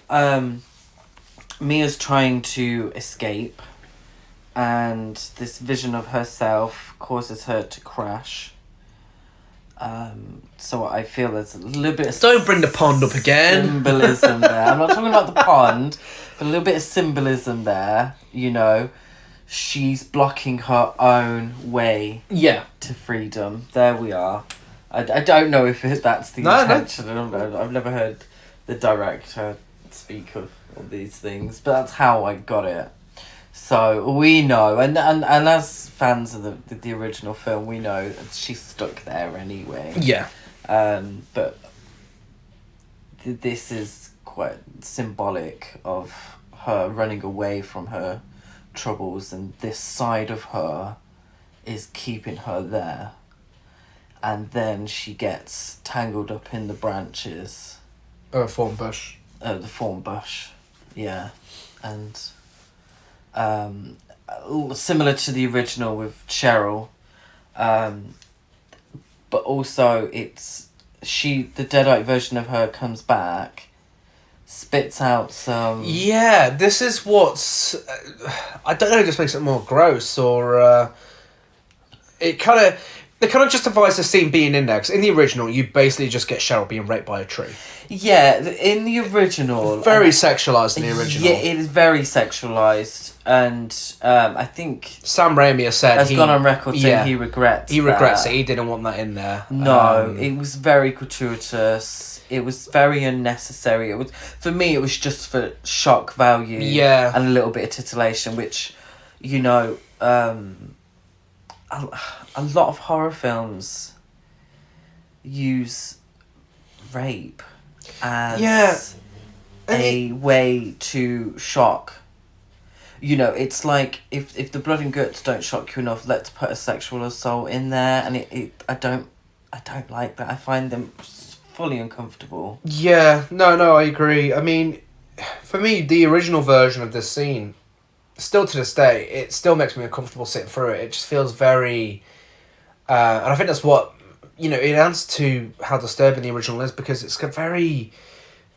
Mia's trying to escape, and this vision of herself causes her to crash. So I feel there's a little bit of... Don't bring the pond up again. Symbolism there. I'm not talking about the pond, but a little bit of symbolism there, you know. She's blocking her own way to freedom. There we are. I don't know if that's the intention. No. I don't know. I've never heard the director speak of these things, but that's how I got it. So we know, and as fans of the original film, we know she's stuck there anyway. Yeah. But this is quite symbolic of her running away from her troubles, and this side of her is keeping her there. And then she gets tangled up in the branches. Thorn bush. The thorn bush, yeah. And similar to the original with Cheryl, but also it's the Deadite version of her comes back, spits out some... Yeah, this is what's... I don't know, it just makes it more gross, or... It kind of justifies the scene being in there, because in the original, you basically just get Cheryl being raped by a tree. Yeah, in the original... Very sexualised in the original. Yeah, it is very sexualised, and I think... Sam Raimi has gone on record saying he regrets it. He didn't want that in there. No, it was very gratuitous. It was very unnecessary. For me, it was just for shock value. Yeah. And a little bit of titillation, which, you know... a lot of horror films use rape as a way to shock. You know, it's like if the blood and guts don't shock you enough, let's put a sexual assault in there, and I don't like that. I find them fully uncomfortable. Yeah, no, I agree. I mean, for me, the original version of this scene, still to this day, it still makes me uncomfortable sitting through it. It just feels very... and I think that's what... it adds to how disturbing the original is, because it's got very...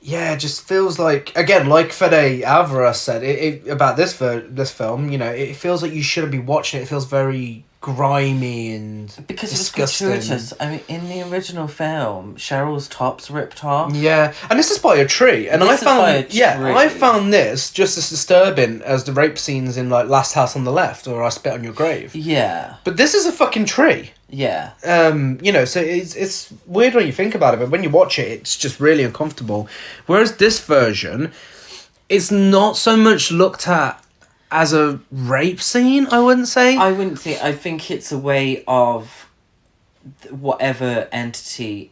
Yeah, it just feels like... Again, like Fede Alvarez said about this film, it feels like you shouldn't be watching it. It feels very grimy and because disgusting. It's gratuitous. I mean, in the original film, Cheryl's top's ripped off. Yeah, and this is by a tree, and I found this just as disturbing as the rape scenes in like Last House on the Left or I Spit on Your Grave. Yeah, but this is a fucking tree. Yeah. So it's weird when you think about it, but when you watch it, it's just really uncomfortable. Whereas this version, it's not so much looked at as a rape scene, I wouldn't say. I think it's a way of whatever entity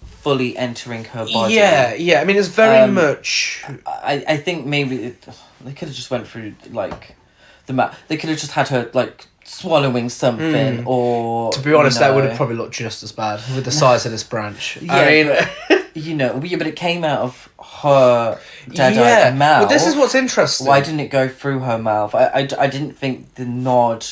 fully entering her body. Yeah. I mean, it's very much... I think maybe they could have just went through, like, the map. They could have just had her, like, swallowing something, or... To be honest, that would have probably looked just as bad with the size of this branch. Yeah, I mean... but it came out of her Deadite mouth. Well, this is what's interesting. Why didn't it go through her mouth? I didn't think the nod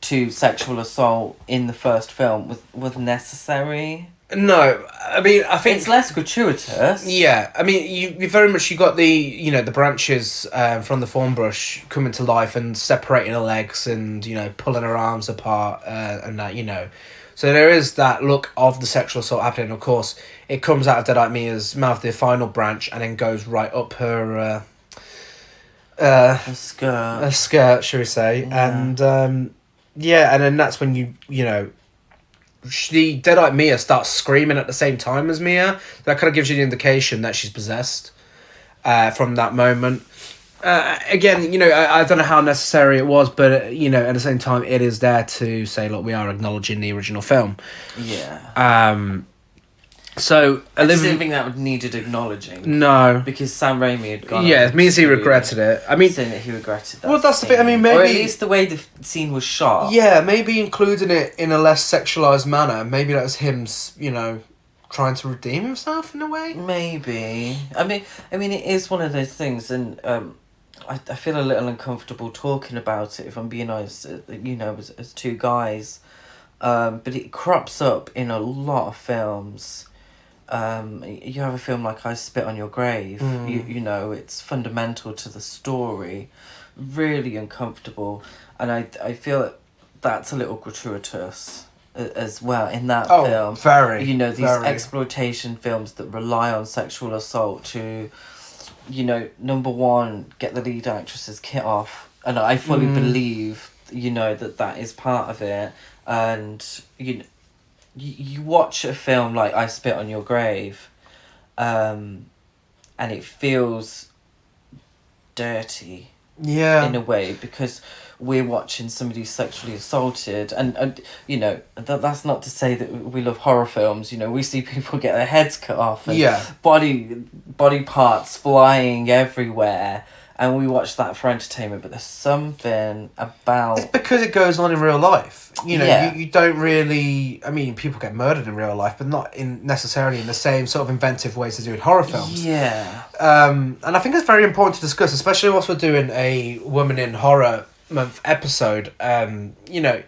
to sexual assault in the first film was necessary. No, I mean, I think... It's less gratuitous. Yeah, I mean, you very much, you got the, the branches from the thorn bush coming to life and separating her legs and, pulling her arms apart and that, So there is that look of the sexual assault happening. Of course, it comes out of Deadite Mia's mouth, the final branch, and then goes right up her... a skirt. A skirt, shall we say. Yeah. And, and then that's when the Deadite Mia starts screaming at the same time as Mia. That kind of gives you the indication that she's possessed from that moment. Again, I don't know how necessary it was, but, at the same time, it is there to say, look, we are acknowledging the original film. Yeah. So, I just didn't think that needed acknowledging. No. Because Sam Raimi had gone... Yeah, it means he regretted it. I mean... Saying that he regretted that. Well, that's the thing. I mean, maybe... Or at least the way the scene was shot. Yeah, maybe including it in a less sexualised manner. Maybe that's him, trying to redeem himself in a way. Maybe. I mean, it is one of those things, and I feel a little uncomfortable talking about it, if I'm being honest, as two guys. But it crops up in a lot of films. You have a film like I Spit on Your Grave. It's fundamental to the story, really uncomfortable, and I feel that's a little gratuitous as well in that film. Very. These exploitation films that rely on sexual assault to, number one, get the lead actress's kit off, and I fully believe that is part of it, and you watch a film like I Spit on Your Grave, and it feels dirty. Yeah. In a way, because we're watching somebody sexually assaulted, and you know, that's not to say that we love horror films. You know, we see people get their heads cut off and body parts flying everywhere, and we watch that for entertainment. But there's something about... It's because it goes on in real life. You know, you don't really... I mean, people get murdered in real life, but not necessarily in the same sort of inventive ways as they do in horror films. Yeah. And I think it's very important to discuss, especially whilst we're doing a Women in Horror Month episode. You know,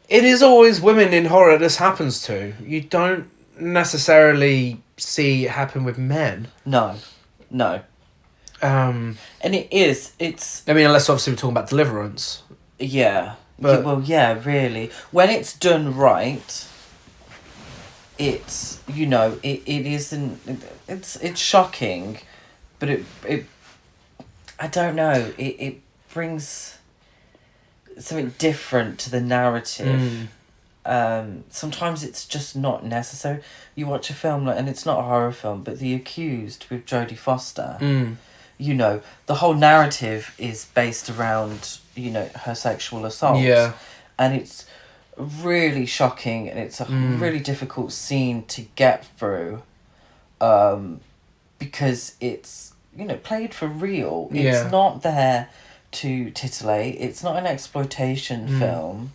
it is always women in horror this happens to. You don't necessarily see it happen with men. No. And it's... I mean, unless obviously we're talking about Deliverance. Yeah. But, well, yeah, really. When it's done right, it's, you know, it isn't... It's shocking, but it I don't know, it brings something different to the narrative. Sometimes it's just not necessary. You watch a film, and it's not a horror film, but The Accused with Jodie Foster... You know, the whole narrative is based around, you know, her sexual assault. Yeah. And it's really shocking, and it's a really difficult scene to get through, because it's, you know, played for real. It's not there to titillate. It's not an exploitation film.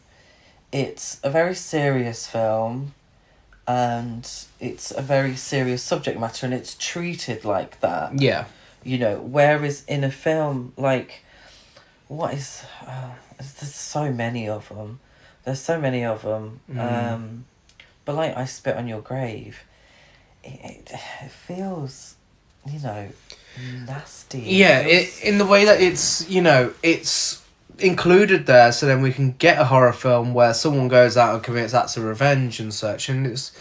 It's a very serious film, and it's a very serious subject matter, and it's treated like that. Yeah. You know, whereas in a film, like, what is... there's so many of them. But like I Spit on Your Grave, it feels, you know, nasty. Yeah, in the way that it's, you know, it's included there so then we can get a horror film where someone goes out and commits acts of revenge and such, and it's...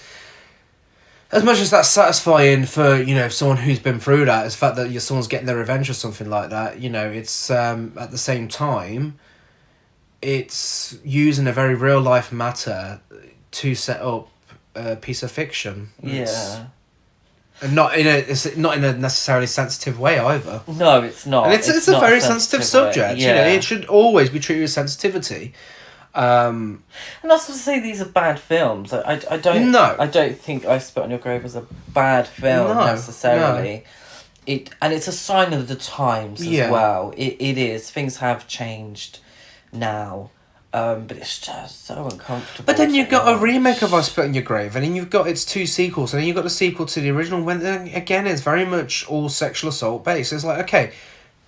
As much as that's satisfying for, you know, someone who's been through that, is the fact that someone's getting their revenge or something like that, you know, it's, at the same time, it's using a very real-life matter to set up a piece of fiction. Yeah. And not in a necessarily sensitive way either. No, it's not. And it's a very sensitive subject, you know, it should always be treated with sensitivity. And not to say these are bad films. I don't think I Spit on Your Grave was a bad film necessarily. No. It's a sign of the times as well. It is. Things have changed now. But it's just so uncomfortable. But then you've got a remake of I Spit on Your Grave, and then you've got its two sequels, and then you've got the sequel to the original, when again it's very much all sexual assault based. It's like, okay,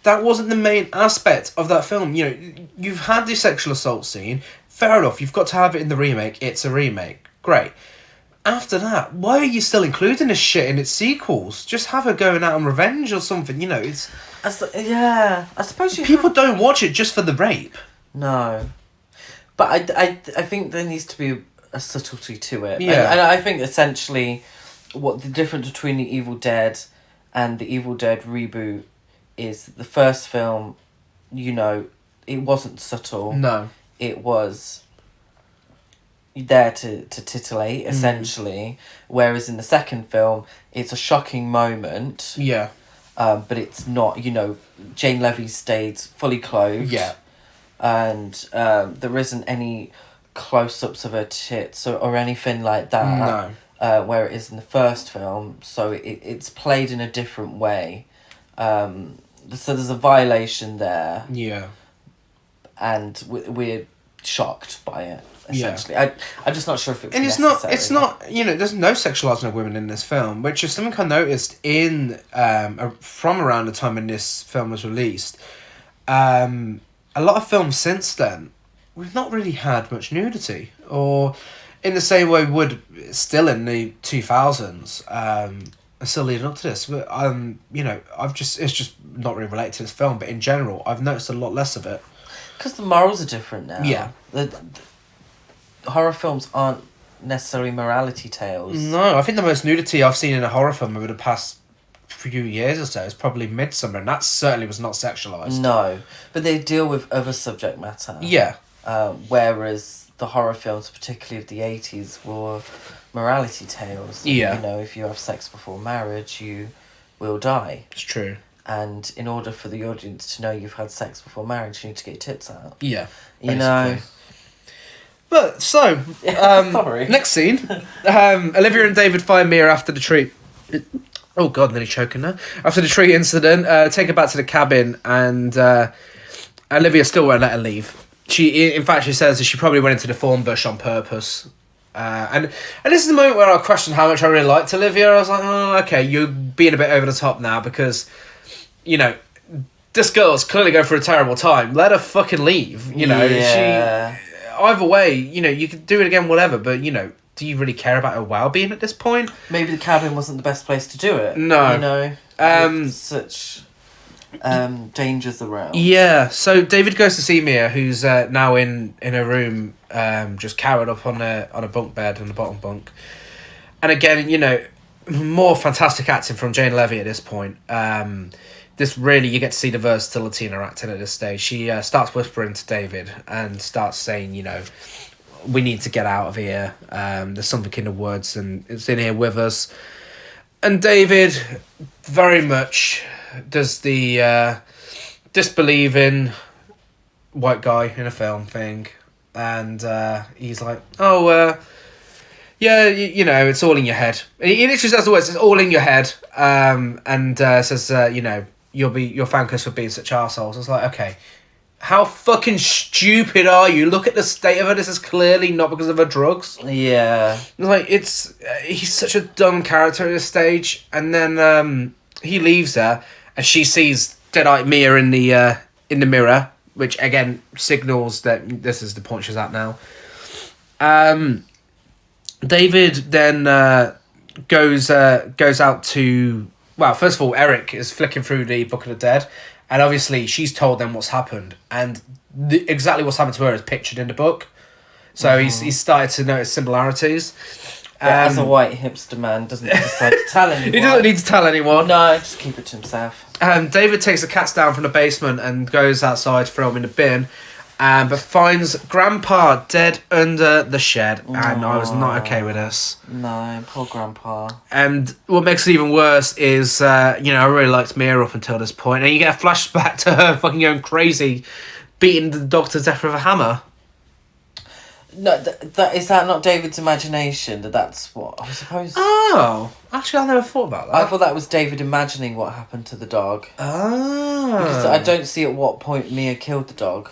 that wasn't the main aspect of that film. You know, you've had the sexual assault scene. Fair enough, you've got to have it in the remake. It's a remake. Great. After that, why are you still including this shit in its sequels? Just have her going out on revenge or something, you know, it's... I suppose people don't watch it just for the rape. No. But I think there needs to be a subtlety to it. Yeah. And I think essentially what the difference between The Evil Dead and the Evil Dead reboot is the first film, you know, it wasn't subtle. No. It was there to titillate, essentially. Whereas in the second film, it's a shocking moment. Yeah. But it's not, you know, Jane Levy stayed fully clothed. Yeah. And there isn't any close-ups of her tits or anything like that. No. Where it is in the first film. So it's played in a different way. So there's a violation there. Yeah. And we're shocked by it, essentially. Yeah. I'm just not sure if it was necessary. It's not, you know, there's no sexualising of women in this film, which is something I noticed in, from around the time when this film was released. A lot of films since then, we've not really had much nudity, or in the same way we would still in the 2000s, still leading up to this, but you know, it's just not really related to this film, but in general, I've noticed a lot less of it. Because the morals are different now. Yeah. The horror films aren't necessarily morality tales. No, I think the most nudity I've seen in a horror film over the past few years or so is probably Midsummer, and that certainly was not sexualised. No, but they deal with other subject matter. Yeah. Whereas the horror films, particularly of the 80s, were morality tales. Yeah. You know, if you have sex before marriage, you will die. It's true. and in order for the audience to know you've had sex before marriage, you need to get your tits out. Yeah. You know. But so, Sorry. next scene, Olivia and David find Mia after the tree. Oh God, nearly choking now. After the tree incident, take her back to the cabin, and Olivia still won't let her leave. In fact, she says that she probably went into the thorn bush on purpose. And this is the moment where I question how much I really liked Olivia. I was like, oh, okay, you're being a bit over the top now because, you know, this girl's clearly going through a terrible time. Let her fucking leave. You know, Yeah. Either way, you know, you could do it again, whatever. But you know, do you really care about her well-being at this point? Maybe the cabin wasn't the best place to do it. No. You know, with such dangers around. Yeah. So David goes to see Mia, who's now in her room, just cowered up on a bunk bed on the bottom bunk. And again, you know, more fantastic acting from Jane Levy at this point. This really, you get to see the versatility in her acting at this stage. She starts whispering to David and starts saying, you know, we need to get out of here. There's something in the woods and it's in here with us. And David very much does the disbelieving white guy in a film thing. And he's like, oh, yeah, you know, it's all in your head. And he literally says the words, it's all in your head. And says, you know, you're thankless for being such arseholes. It's like, okay, how fucking stupid are you? Look at the state of her. This is clearly not because of her drugs. Yeah. Like, he's such a dumb character at this stage. And then he leaves her, and she sees Deadite Mia in the mirror, which again signals that this is the point she's at now. David then goes out to... Well, first of all, Eric is flicking through the Book of the Dead, and obviously she's told them what's happened, and exactly what's happened to her is pictured in the book. So he's started to notice similarities. As a white hipster man, doesn't decide to tell anyone. He doesn't need to tell anyone. No, just keep it to himself. David takes the cats down from the basement and goes outside to throw them in the bin, but finds Grandpa dead under the shed, and I was not okay with this. No, poor Grandpa. And what makes it even worse is, you know, I really liked Mia up until this point, and you get a flashback to her fucking going crazy, beating the dog to death with a hammer. No, is that not David's imagination? That's what I suppose. Oh, actually, I never thought about that. I thought that was David imagining what happened to the dog. Oh, Because I don't see at what point Mia killed the dog.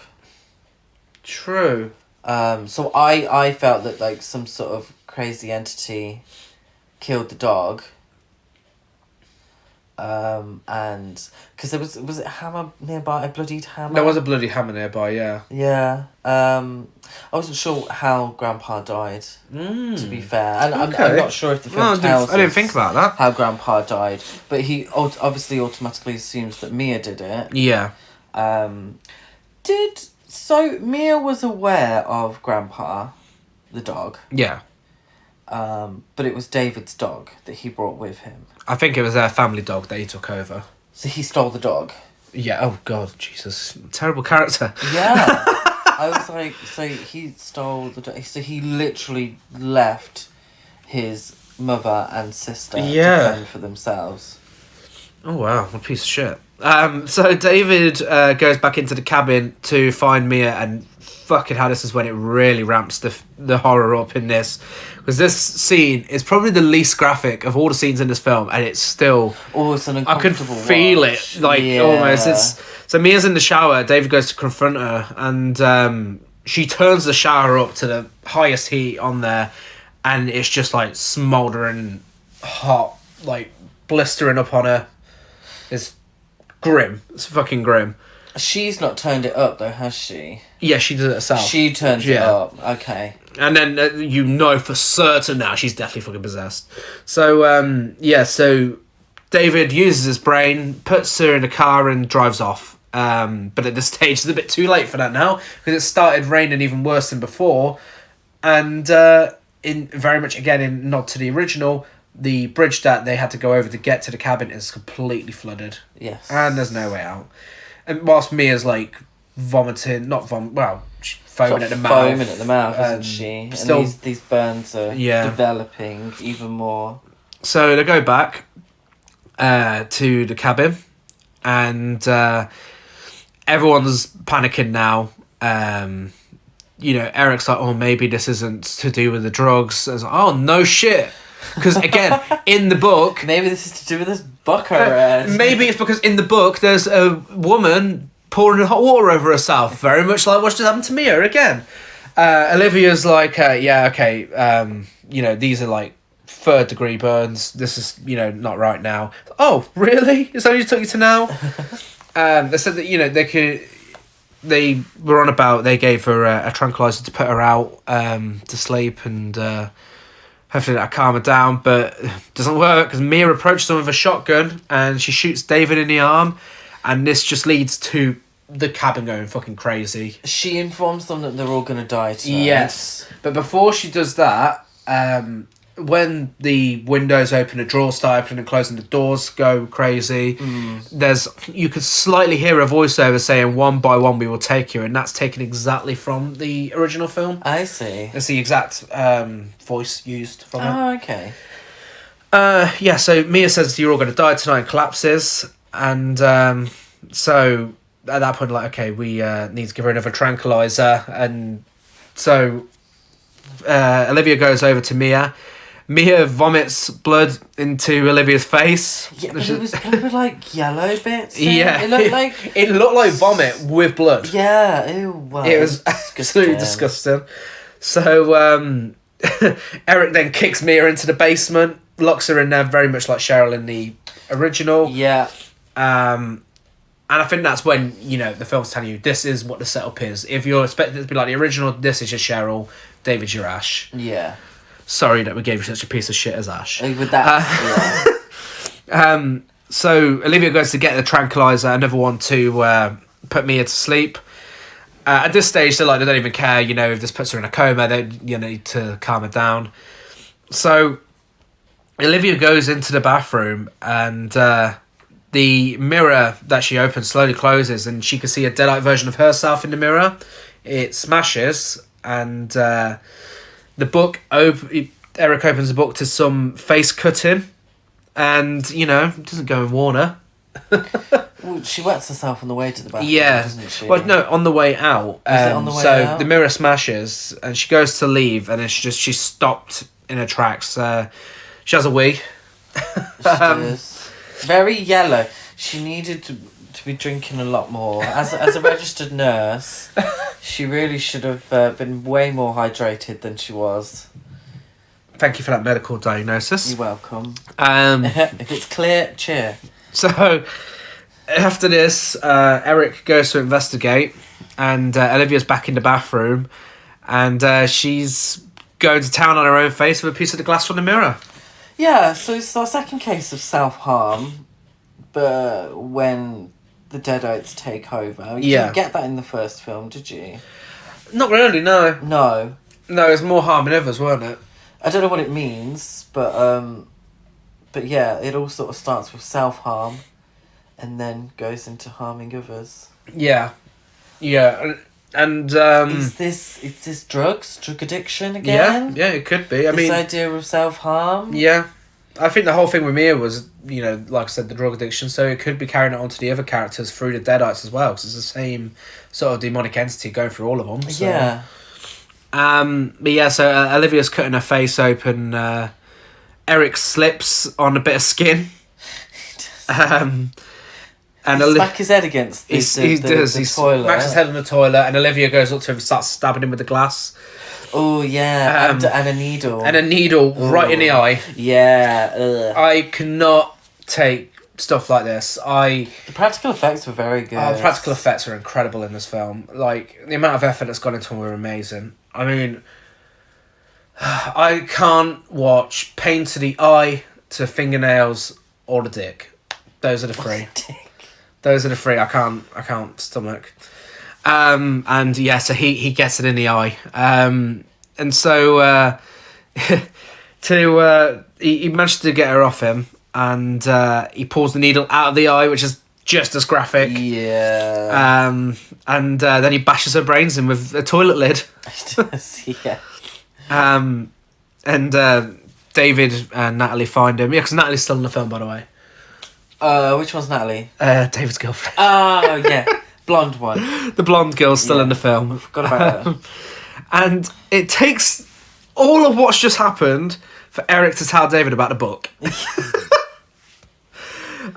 True. So I felt that like some sort of crazy entity killed the dog. And because there was it a hammer nearby, a bloodied hammer? There was a bloody hammer nearby, yeah. Yeah. I wasn't sure how Grandpa died, to be fair. And Okay. I'm not sure if the film tells I didn't us think about that. how Grandpa died. But he obviously automatically assumes that Mia did it. Yeah. So Mia was aware of Grandpa, the dog. Yeah. But it was David's dog that he brought with him. I think it was their family dog that he took over. So he stole the dog. Yeah, oh God, Jesus. Terrible character. Yeah. I was like, so he stole the dog. So he literally left his mother and sister to fend for themselves. Oh wow, what a piece of shit. So David goes back into the cabin to find Mia, and fucking hell, this is when it really ramps the horror up in this. Because this scene is probably the least graphic of all the scenes in this film, and it's still... Oh, it's an uncomfortable I could feel watch. it, like, almost. So Mia's in the shower, David goes to confront her, and she turns the shower up to the highest heat on there, and it's just, like, smouldering hot, like, blistering up on her. It's grim. It's fucking grim. She's not turned it up, though, has she? Yeah, she does it herself. She turns it up. Okay. And then you know for certain now she's definitely fucking possessed. So, so David uses his brain, puts her in a car and drives off. But at this stage, it's a bit too late for that now, because it started raining even worse than before. And in very much, again, in nod to the original, the bridge that they had to go over to get to the cabin is completely flooded. Yes. And there's no way out. And whilst Mia's like vomiting, she's foaming at the mouth. Foaming at the mouth, isn't she? Still, and these burns are developing even more. So they go back to the cabin, and everyone's panicking now. Eric's like, oh, maybe this isn't to do with the drugs. I was like, oh, no shit. Because, again, in the book... Maybe this is to do with this book I read. Maybe it's because in the book there's a woman pouring hot water over herself, very much like what just happened to Mia again. Olivia's like, these are like 3rd degree burns. This is, not right now. Oh, really? It's only took you to now? They said that, they were on about, they gave her a tranquilizer to put her out to sleep and hopefully that'll calm her down, but it doesn't work because Mia approaches them with a shotgun and she shoots David in the arm, and this just leads to the cabin going fucking crazy. She informs them that they're all going to die tonight. Yes, but before she does that, when the windows open, the drawers start opening and closing, the doors go crazy. You could slightly hear a voiceover saying, "One by one we will take you," and that's taken exactly from the original film. I see. It's the exact voice used from it. Oh, okay. So Mia says you're all going to die tonight and collapses, and so at that point, like, okay, we need to give her another tranquilizer, and so Olivia goes over to Mia. Mia vomits blood into Olivia's face. Yeah, but it was blood with like yellow bits. Yeah, it looked like it looked like vomit with blood. Yeah, ew, well, it was absolutely disgusting. So Eric then kicks Mia into the basement, locks her in there, very much like Cheryl in the original. Yeah. And I think that's when, the film's telling you this is what the setup is. If you're expecting it to be like the original, this is your Cheryl, David's your Ash. Yeah. Sorry that we gave you such a piece of shit as Ash. With that, So Olivia goes to get the tranquilizer, another one to put Mia to sleep. At this stage, they don't even care, if this puts her in a coma, they need to calm her down. So Olivia goes into the bathroom and the mirror that she opens slowly closes and she can see a Deadite version of herself in the mirror. It smashes and the book, Eric opens the book to some face cutting and, it doesn't go and warn her. Well, she wets herself on the way to the bathroom, yeah. doesn't she? Well, no, on the way out. Is it on the way so out? the mirror smashes and she goes to leave and she's stopped in her tracks. She has a wee. She does. Very yellow. She needed to be drinking a lot more. As a registered nurse, she really should have been way more hydrated than she was. Thank you for that medical diagnosis. You're welcome. If it's clear, cheer. So, after this, Eric goes to investigate, and Olivia's back in the bathroom, and she's going to town on her own face with a piece of the glass from the mirror. Yeah, so it's our second case of self-harm, but when the Deadites take over. You didn't get that in the first film, did you? Not really, no. No. No, it was more harming others, wasn't it? I don't know what it means, but yeah, it all sort of starts with self-harm and then goes into harming others. Yeah. Yeah, and Is this drug addiction again? Yeah, it could be. This idea of self-harm? Yeah. I think the whole thing with Mia was, like I said, the drug addiction, so it could be carrying it on to the other characters through the Deadites as well, because it's the same sort of demonic entity going through all of them. So. Yeah. But yeah, so Olivia's cutting her face open. Eric slips on a bit of skin. And he smack his head against the toilet. He smacks his head on the toilet, and Olivia goes up to him and starts stabbing him with the glass. Oh, yeah, and a needle. And a needle right in the eye. Yeah. Ugh. I cannot take stuff like this. The practical effects were very good. The practical effects are incredible in this film. Like, the amount of effort that's gone into them were amazing. I mean, I can't watch pain to the eye, to fingernails, or the dick. Those are the three. Those are the three I can't stomach. And yeah, so he gets it in the eye. And so he managed to get her off him, and he pulls the needle out of the eye, which is just as graphic. Yeah. And then he bashes her brains in with a toilet lid. Yeah. And David and Natalie find him. Yeah, because Natalie's still in the film, by the way. Which one's Natalie? David's girlfriend. Oh, yeah. Blonde one. The blonde girl's still in the film. Forgot about her. And it takes all of what's just happened for Eric to tell David about the book.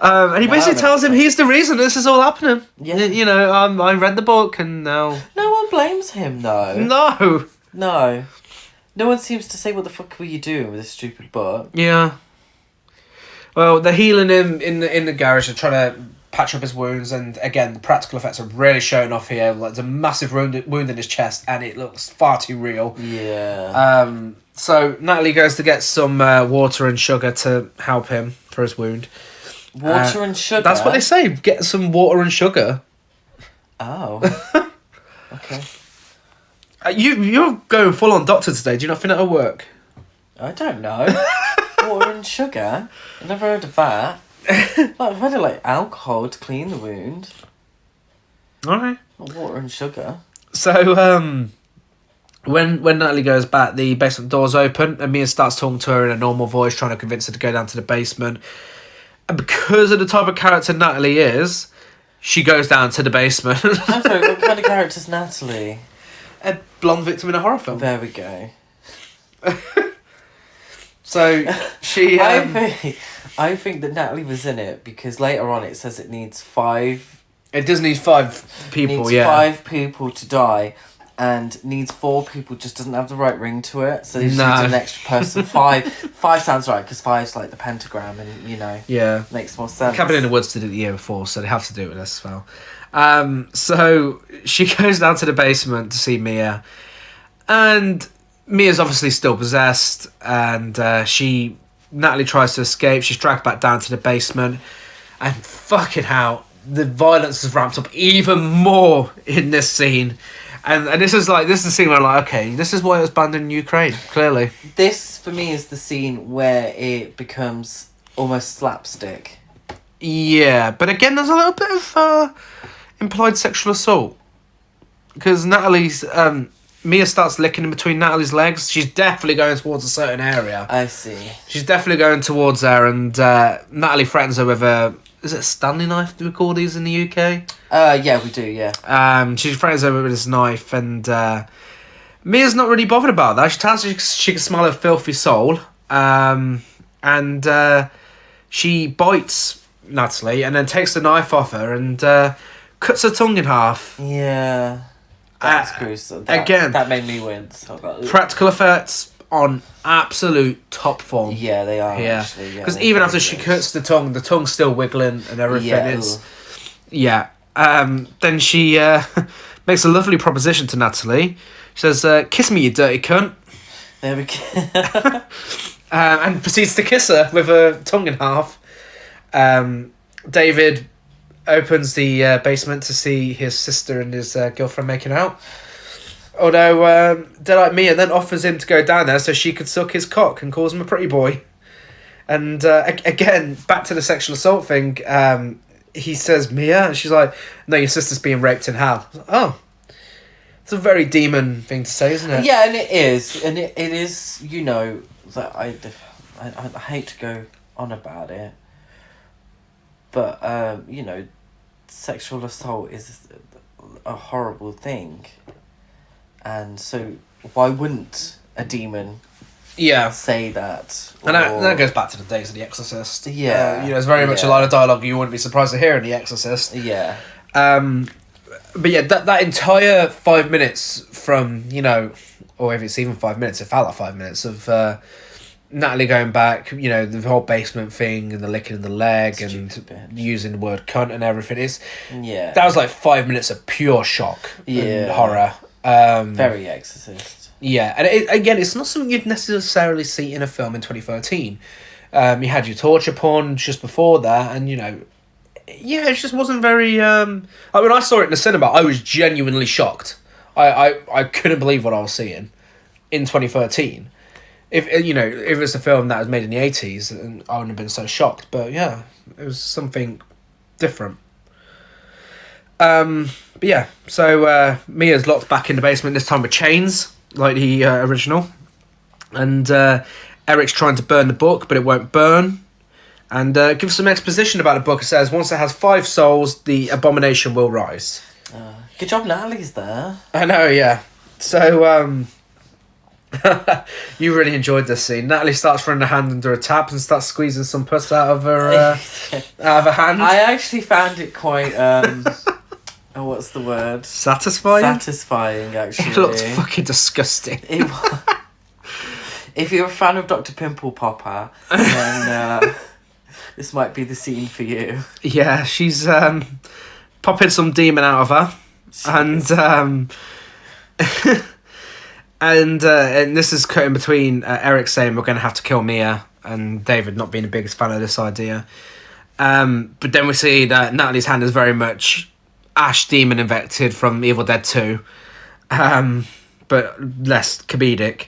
And he basically tells him he's the reason this is all happening. Yeah. You know, I read the book and now... No one blames him, though. No. No. No one seems to say, what the fuck were you doing with this stupid book? Yeah. Well, they're healing him in the garage. They're trying to patch up his wounds, and again, the practical effects are really showing off here. Like, there's a massive wound in his chest, and it looks far too real. Yeah. So Natalie goes to get some water and sugar to help him for his wound. Water and sugar? That's what they say. Get some water and sugar. Oh. Okay. You're going full on doctor today. Do you not think that'll work? I don't know. Water and sugar? I've never heard of that. Like, I've heard of, like, alcohol to clean the wound. Alright. Not water and sugar. So, when Natalie goes back, the basement door's open, and Mia starts talking to her in a normal voice, trying to convince her to go down to the basement. And because of the type of character Natalie is, she goes down to the basement. I'm sorry, what kind of character is Natalie? A blonde victim in a horror film. There we go. So, she... I think that Natalie was in it because later on it says it needs 5... It does need 5 people, needs yeah. 5 people to die, and needs 4 people just doesn't have the right ring to it, so they just need an extra person. 5 sounds right, because 5's like the pentagram, and, you know, yeah, makes more sense. Cabin in the Woods did it the year before, so they have to do it with this as well. So she goes down to the basement to see Mia, and Mia's obviously still possessed, and Natalie tries to escape. She's dragged back down to the basement, and fucking hell, the violence has ramped up even more in this scene. And this is the scene where I'm like, okay, this is why it was banned in Ukraine, clearly. This, for me, is the scene where it becomes almost slapstick. Yeah, but again, there's a little bit of implied sexual assault. Because Mia starts licking in between Natalie's legs. She's definitely going towards a certain area. I see. She's definitely going towards there, and Natalie threatens her with a... Is it a Stanley knife, do we call these in the UK? Yeah, we do, yeah. She threatens her with this knife, and Mia's not really bothered about that. She tells her she can smell her filthy soul, and she bites Natalie, and then takes the knife off her, and cuts her tongue in half. Yeah. That's gruesome. Again. That made me wince. Practical effects on absolute top form. Yeah, they are, yeah. actually. Because even after she cuts the tongue's still wiggling and everything. Yeah. Then she makes a lovely proposition to Natalie. She says, kiss me, you dirty cunt. There we go. And proceeds to kiss her with her tongue in half. David opens the basement to see his sister and his girlfriend making out. Although Deadite Mia then offers him to go down there so she could suck his cock and calls him a pretty boy. And again, back to the sexual assault thing, he says, Mia? And she's like, no, your sister's being raped in hell. Oh. It's a very demon thing to say, isn't it? Yeah, and it is. And it is, you know, that I hate to go on about it. But, you know, sexual assault is a horrible thing. And so why wouldn't a demon say that? And that goes back to the days of The Exorcist. Yeah. There's very much a lot of dialogue you wouldn't be surprised to hear in The Exorcist. Yeah. But yeah, that entire 5 minutes from, or if it's even 5 minutes, it felt like 5 minutes of Natalie going back, the whole basement thing and the licking of the leg and using the word cunt and everything. That was like 5 minutes of pure shock and horror. Very Exorcist. Yeah, and it's not something you'd necessarily see in a film in 2013. You had your torture porn just before that, and it just wasn't very. When I saw it in the cinema, I was genuinely shocked. I couldn't believe what I was seeing in 2013. If if it's a film that was made in the 80s, I wouldn't have been so shocked. But yeah, it was something different. But yeah, so Mia's locked back in the basement, this time with chains, like the original. And Eric's trying to burn the book, but it won't burn. and gives some exposition about the book. It says, once it has 5 souls, the abomination will rise. Good job Natalie's there. I know, yeah. So, you really enjoyed this scene. Natalie starts running her hand under a tap and starts squeezing some pus out of her hand. I actually found it quite, what's the word? Satisfying? Satisfying, actually. It looked fucking disgusting. If you're a fan of Dr. Pimple Popper, then this might be the scene for you. Yeah, she's popping some demon out of her. Jeez. And this is cut in between Eric saying we're going to have to kill Mia and David not being the biggest fan of this idea. But then we see that Natalie's hand is very much Ash demon infected from Evil Dead 2. But less comedic.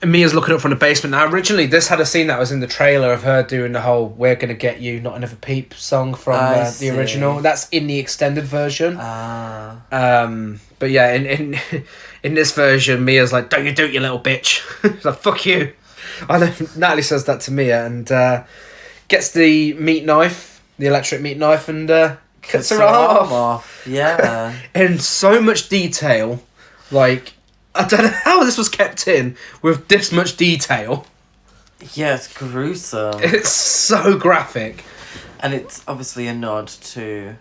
Mia's looking up from the basement. Now, originally, this had a scene that was in the trailer of her doing the whole "We're Gonna Get You, Not Another Peep" song from the original. That's in the extended version. But yeah, in this version, Mia's like, "Don't you do it, you little bitch!" She's like, "Fuck you." I know Natalie says that to Mia and gets the meat knife, the electric meat knife, and cuts her arm off. Yeah, in so much detail, like. I don't know how this was kept in with this much detail. Yeah, it's gruesome. It's so graphic. And it's obviously a nod to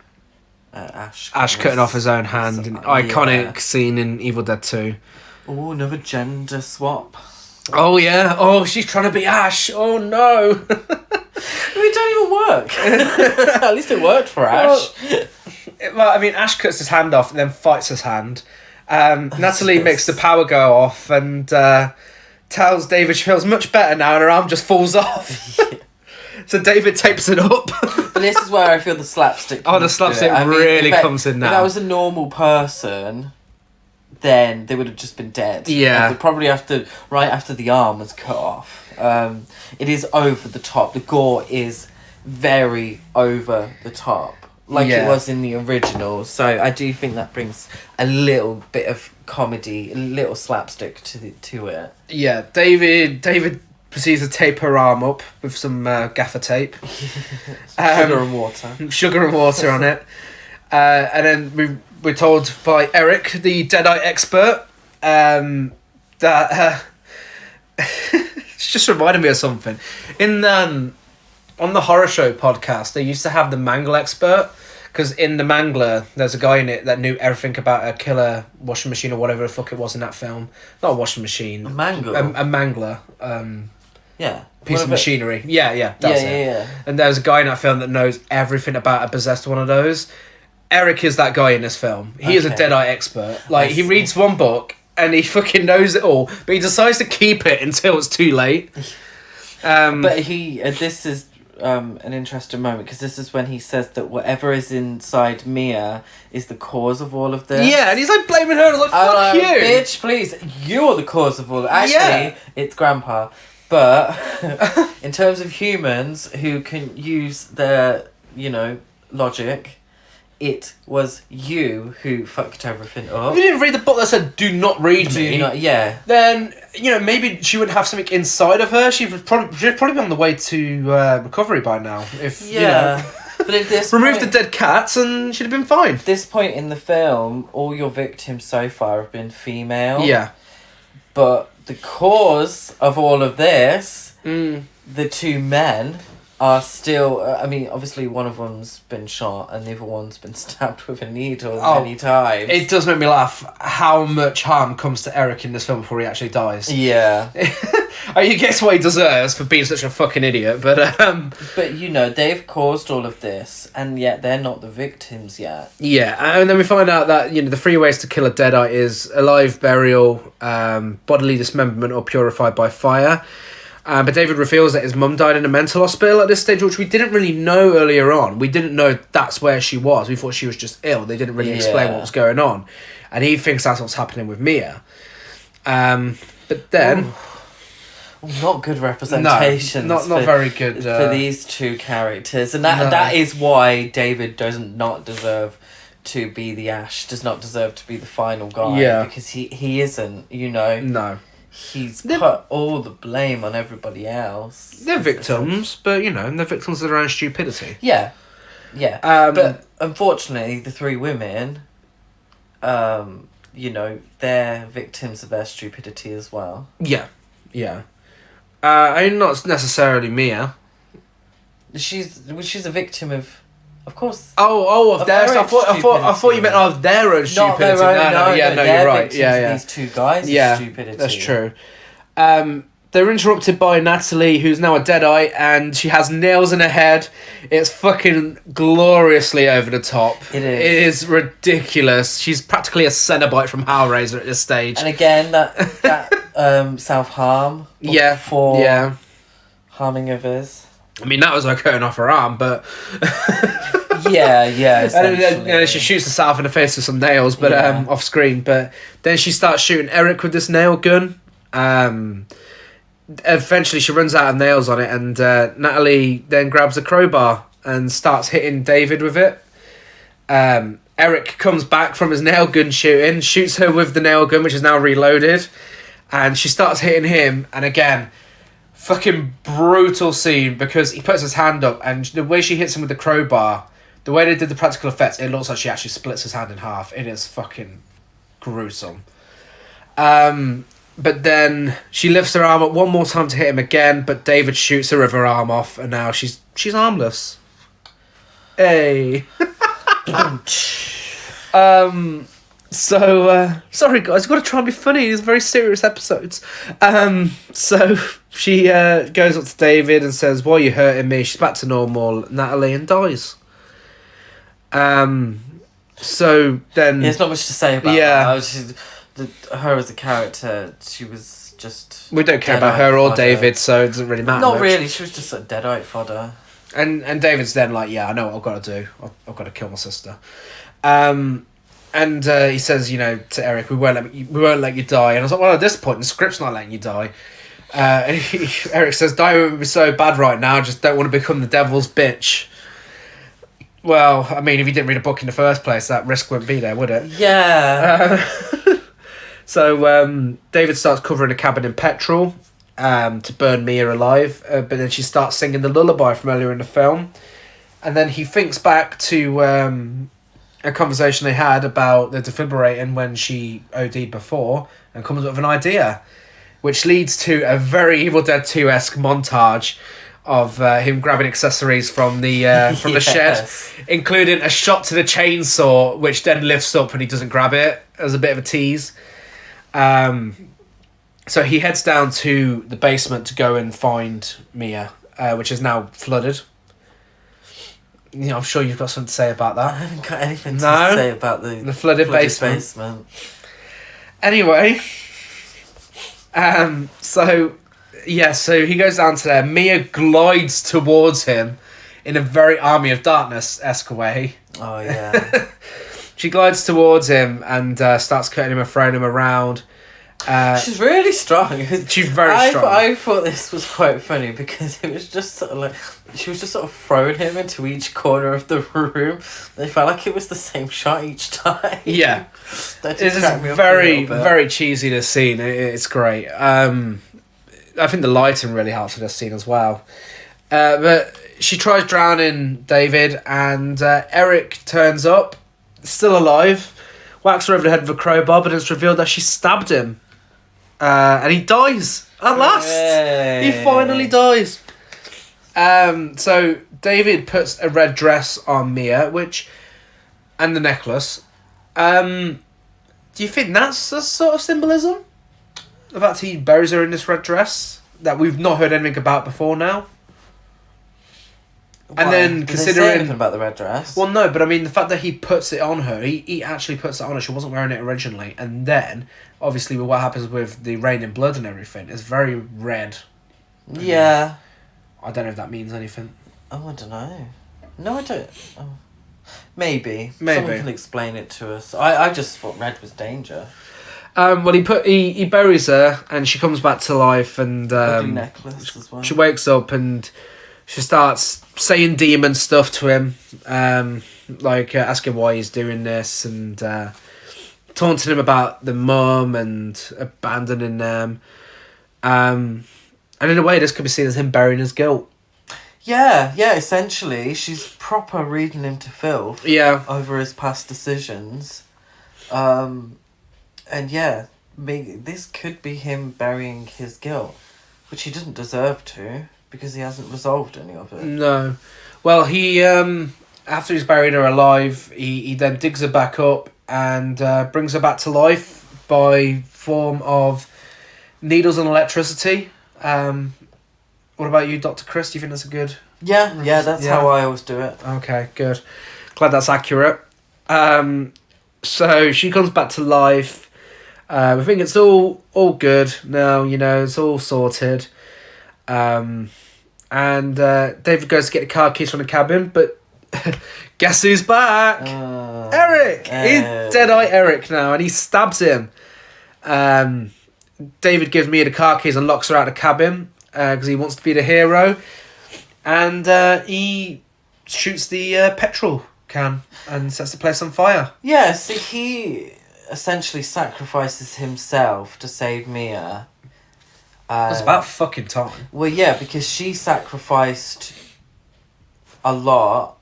Ash. Ash cutting off his own hand. An iconic scene in Evil Dead 2. Oh, another gender swap. Oh, yeah. Oh, she's trying to be Ash. Oh, no. It don't even work. At least it worked for Ash. Well, I mean, Ash cuts his hand off and then fights his hand. Natalie makes the power go off and tells David she feels much better now and her arm just falls off. So David tapes it up. But this is where I feel the slapstick comes the slapstick really comes in now. If that was a normal person, then they would have just been dead. Yeah. Probably right after the arm was cut off. It is over the top. The gore is very over the top. Like it was in the original. So I do think that brings a little bit of comedy, a little slapstick to it. Yeah, David proceeds to tape her arm up with some gaffer tape. Sugar and water. Sugar and water on it. And then we're told by Eric, the Deadite expert, that... it's just reminded me of something. On the Horror Show podcast, they used to have the Mangle expert, because in the Mangler, there's a guy in it that knew everything about a killer washing machine or whatever the fuck it was in that film. Not a washing machine. A Mangle? A Mangler. Yeah. Piece of machinery. Yeah, that's it. Yeah. And there's a guy in that film that knows everything about a possessed one of those. Eric is that guy in this film. He is a Deadite expert. Like, he reads one book, and he fucking knows it all, but he decides to keep it until it's too late. But this is... an interesting moment because this is when he says that whatever is inside Mia is the cause of all of this. Yeah, and he's like blaming her. Like, fuck you, bitch! Please, you're the cause of all. Actually, it's Grandpa. But in terms of humans who can use their, logic, it was you who fucked everything up. If you didn't read the book that said "Do not read me," then maybe she wouldn't have something inside of her. She'd probably be on the way to recovery by now. But at this remove the dead cats and she'd have been fine. At this point in the film, all your victims so far have been female. Yeah, but the cause of all of this, the two men. Are still... obviously one of them's been shot and the other one's been stabbed with a needle many times. It does make me laugh how much harm comes to Eric in this film before he actually dies. Yeah. He gets what he deserves for being such a fucking idiot, but... But, they've caused all of this, and yet they're not the victims yet. Yeah, and then we find out that, the 3 ways to kill a Deadite is alive, burial, bodily dismemberment, or purified by fire. But David reveals that his mum died in a mental hospital at this stage, which we didn't really know earlier on. We didn't know that's where she was. We thought she was just ill. They didn't really explain what was going on. And he thinks that's what's happening with Mia. But then... Not good representation. No, not very good. For these two characters. And that is why David does not deserve to be the Ash, does not deserve to be the final guy. Yeah. Because he isn't, No. he's put all the blame on everybody else. They're victims, but they're victims of their own stupidity. Yeah. But unfortunately, the three women, they're victims of their stupidity as well. Yeah. Not necessarily Mia. She's a victim of course. Of theirs. I thought you meant of their own stupidity. Not their own, no, you're right. Yeah. These two guys' stupidity. That's true. They're interrupted by Natalie, who's now a Deadite, and she has nails in her head. It's fucking gloriously over the top. It is. It is ridiculous. She's practically a Cenobite from Hellraiser at this stage. And again, that self-harm. For harming others. I mean, that was her cutting off her arm, but... yeah. And then she shoots herself in the face with some nails, but off screen. But then she starts shooting Eric with this nail gun. Eventually she runs out of nails on it, and Natalie then grabs a crowbar and starts hitting David with it. Eric comes back from his nail gun shooting, shoots her with the nail gun, which is now reloaded, and she starts hitting him. And again, fucking brutal scene, because he puts his hand up, and the way she hits him with the crowbar, the way they did the practical effects, it looks like she actually splits his hand in half. It is fucking gruesome. But then she lifts her arm up one more time to hit him again, but David shoots her with her arm off, and now she's harmless. Hey. Sorry guys, I've got to try and be funny. These are very serious episodes. So she goes up to David and says, "Why are you hurting me?" She's back to normal, Natalie, and dies. So then... there's not much to say about that. Her as a character, she was just... We don't care about her or David, so it doesn't really matter. Not really, she was just a Deadite fodder. And David's then like, I know what I've got to do. I've got to kill my sister. And he says, to Eric, we won't let you die. And I was like, well, at this point, the script's not letting you die. And Eric says, dying would be so bad right now, I just don't want to become the devil's bitch. Well, I mean, if you didn't read a book in the first place, that risk wouldn't be there, would it? Yeah. So David starts covering a cabin in petrol to burn Mia alive, but then she starts singing the lullaby from earlier in the film, and then he thinks back to a conversation they had about the defibrillating when she OD'd before, and comes up with an idea, which leads to a very Evil Dead 2-esque montage of him grabbing accessories from the the shed, including a shot to the chainsaw, which then lifts up and he doesn't grab it as a bit of a tease. So he heads down to the basement to go and find Mia, which is now flooded. I'm sure you've got something to say about that. I haven't got anything to say about the flooded basement. Anyway, so he goes down to there. Mia glides towards him in a very Army of Darkness-esque way. Oh, yeah. She glides towards him and starts cutting him and throwing him around. She's really strong. She's very strong. I thought this was quite funny because it was just sort of like she was just sort of throwing him into each corner of the room. They felt like it was the same shot each time. Yeah, it is very cheesy. This scene, it's great. I think the lighting really helps with this scene as well. But she tries drowning David, and Eric turns up, still alive, whacks her over the head with a crowbar, but it's revealed that she stabbed him. And he dies at last. He finally dies. So David puts a red dress on Mia, and the necklace. Do you think that's a sort of symbolism? The fact he buries her in this red dress that we've not heard anything about before now. Why? And then Did considering they say anything about the red dress? Well, no, but I mean the fact that he puts it on her, he actually puts it on her. She wasn't wearing it originally, and then obviously with what happens with the rain and blood and everything, it's very red. Yeah. I don't know if that means anything. Oh, I don't know. No, I don't. Oh. Maybe. Maybe. Someone can explain it to us. I just thought red was danger. Well, he buries her, and she comes back to life, and necklace as well. She wakes up and she starts saying demon stuff to him, asking why he's doing this, and taunting him about the mum and abandoning them. And in a way, this could be seen as him burying his guilt. Yeah, essentially, she's proper reading him to filth. Yeah. Over his past decisions. And yeah, this could be him burying his guilt, which he doesn't deserve to, because he hasn't resolved any of it. No. Well, he, after he's buried her alive, he then digs her back up and brings her back to life by form of needles and electricity. What about you, Dr. Chris? Do you think that's a good... Yeah, that's how I always do it. Okay, good. Glad that's accurate. So she comes back to life. I think it's all good now, it's all sorted. And David goes to get the car keys from the cabin, but guess who's back? Eric! He's Deadite Eric now, and he stabs him. David gives Mia the car keys and locks her out of the cabin because he wants to be the hero. And he shoots the petrol can and sets the place on fire. Yeah, so he essentially sacrifices himself to save Mia. It's about fucking time. Well, yeah, because she sacrificed a lot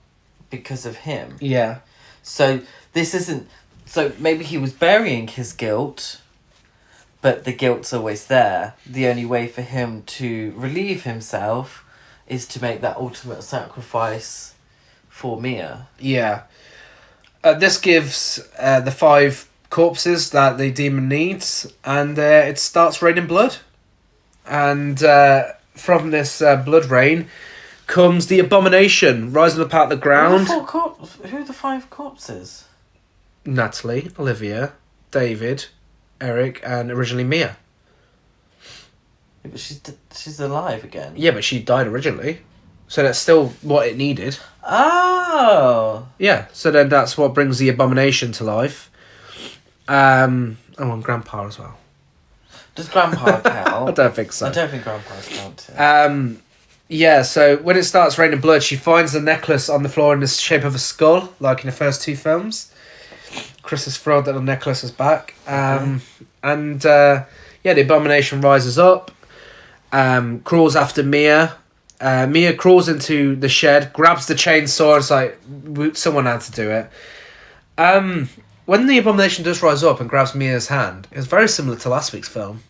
because of him. Yeah. So this isn't... So maybe he was burying his guilt, but the guilt's always there. The only way for him to relieve himself is to make that ultimate sacrifice for Mia. Yeah. This gives the 5 corpses that the demon needs, and it starts raining blood. And from this blood rain comes the abomination rising up out of the ground. Who are the 5 corpses? Natalie, Olivia, David, Eric, and originally Mia. Yeah, but she's alive again. Yeah, but she died originally. So that's still what it needed. Oh! Yeah, so then that's what brings the abomination to life. And Grandpa as well. Does Grandpa count? I don't think so. I don't think Grandpa's counted. Yeah, so when it starts raining blood, she finds a necklace on the floor in the shape of a skull, like in the first 2 films. Chris is thrilled that the necklace is back. The abomination rises up, crawls after Mia. Mia crawls into the shed, grabs the chainsaw, and it's like, someone had to do it. When the abomination does rise up and grabs Mia's hand, it's very similar to last week's film.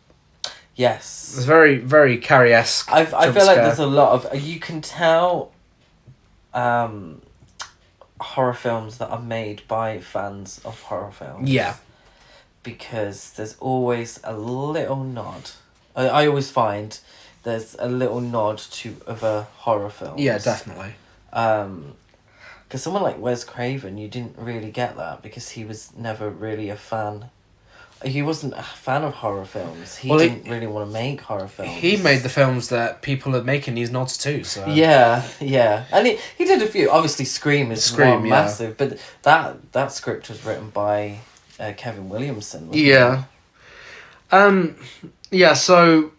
Yes. It's very, very Carrie-esque. I feel like there's a lot of... You can tell horror films that are made by fans of horror films. Yeah. Because there's always a little nod. I always find there's a little nod to other horror films. Yeah, definitely. Because someone like Wes Craven, you didn't really get that because he was never really a fan. He wasn't a fan of horror films. He didn't really want to make horror films. He made the films that people are making these nods to, so... Yeah. And he did a few. Obviously, Scream is massive, but that script was written by Kevin Williamson, wasn't it? Yeah, so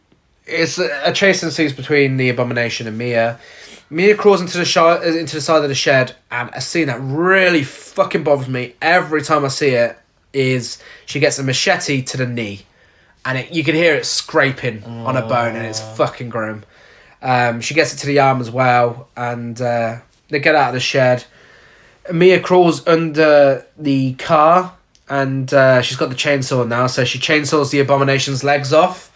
it's a chase ensues between the abomination and Mia. Mia crawls into the side of the shed, and a scene that really fucking bothers me every time I see it is she gets a machete to the knee, and you can hear it scraping on her bone, and it's fucking grim. She gets it to the arm as well, and they get out of the shed. Mia crawls under the car, and she's got the chainsaw now, so she chainsaws the abomination's legs off.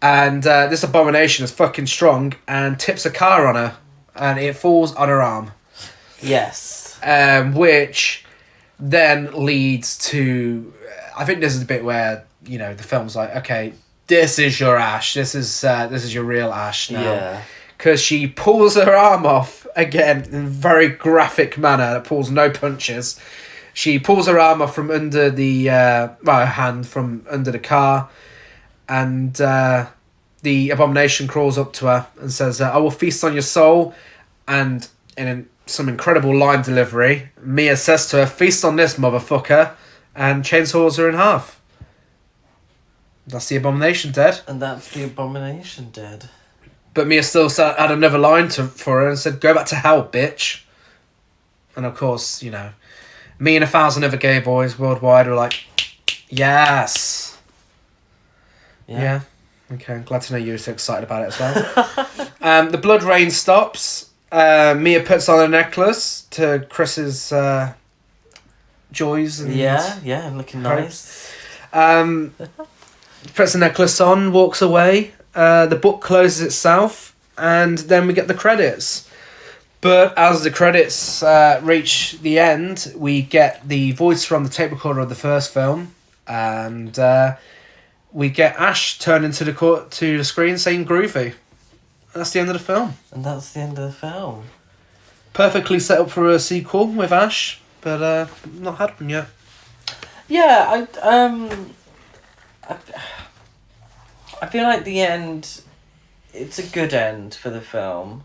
And this abomination is fucking strong and tips a car on her, and it falls on her arm. Yes. Which then leads to... I think this is the bit where, the film's like, okay, this is your Ash. This is your real Ash now. Yeah. Because she pulls her arm off, again, in a very graphic manner, that pulls no punches. She pulls her arm off from under the... her hand from under the car, and the abomination crawls up to her and says, I will feast on your soul. And in some incredible line delivery, Mia says to her, feast on this, motherfucker, and chainsaws her in half. That's the abomination dead. And that's the abomination dead. But Mia still had another line for her and said, go back to hell, bitch. And of course, me and 1,000 other gay boys worldwide are like, yes. Yeah. Okay, I'm glad to know you're so excited about it as well. The blood rain stops. Mia puts on a necklace to Chris's joys and looking nice. Puts the necklace on, walks away. The book closes itself, and then we get the credits. But as the credits reach the end, we get the voice from the tape recorder of the first film, and we get Ash turn into the screen saying "groovy." That's the end of the film. And that's the end of the film. Perfectly set up for a sequel with Ash, but not had one yet. Yeah, I feel like the end, it's a good end for the film.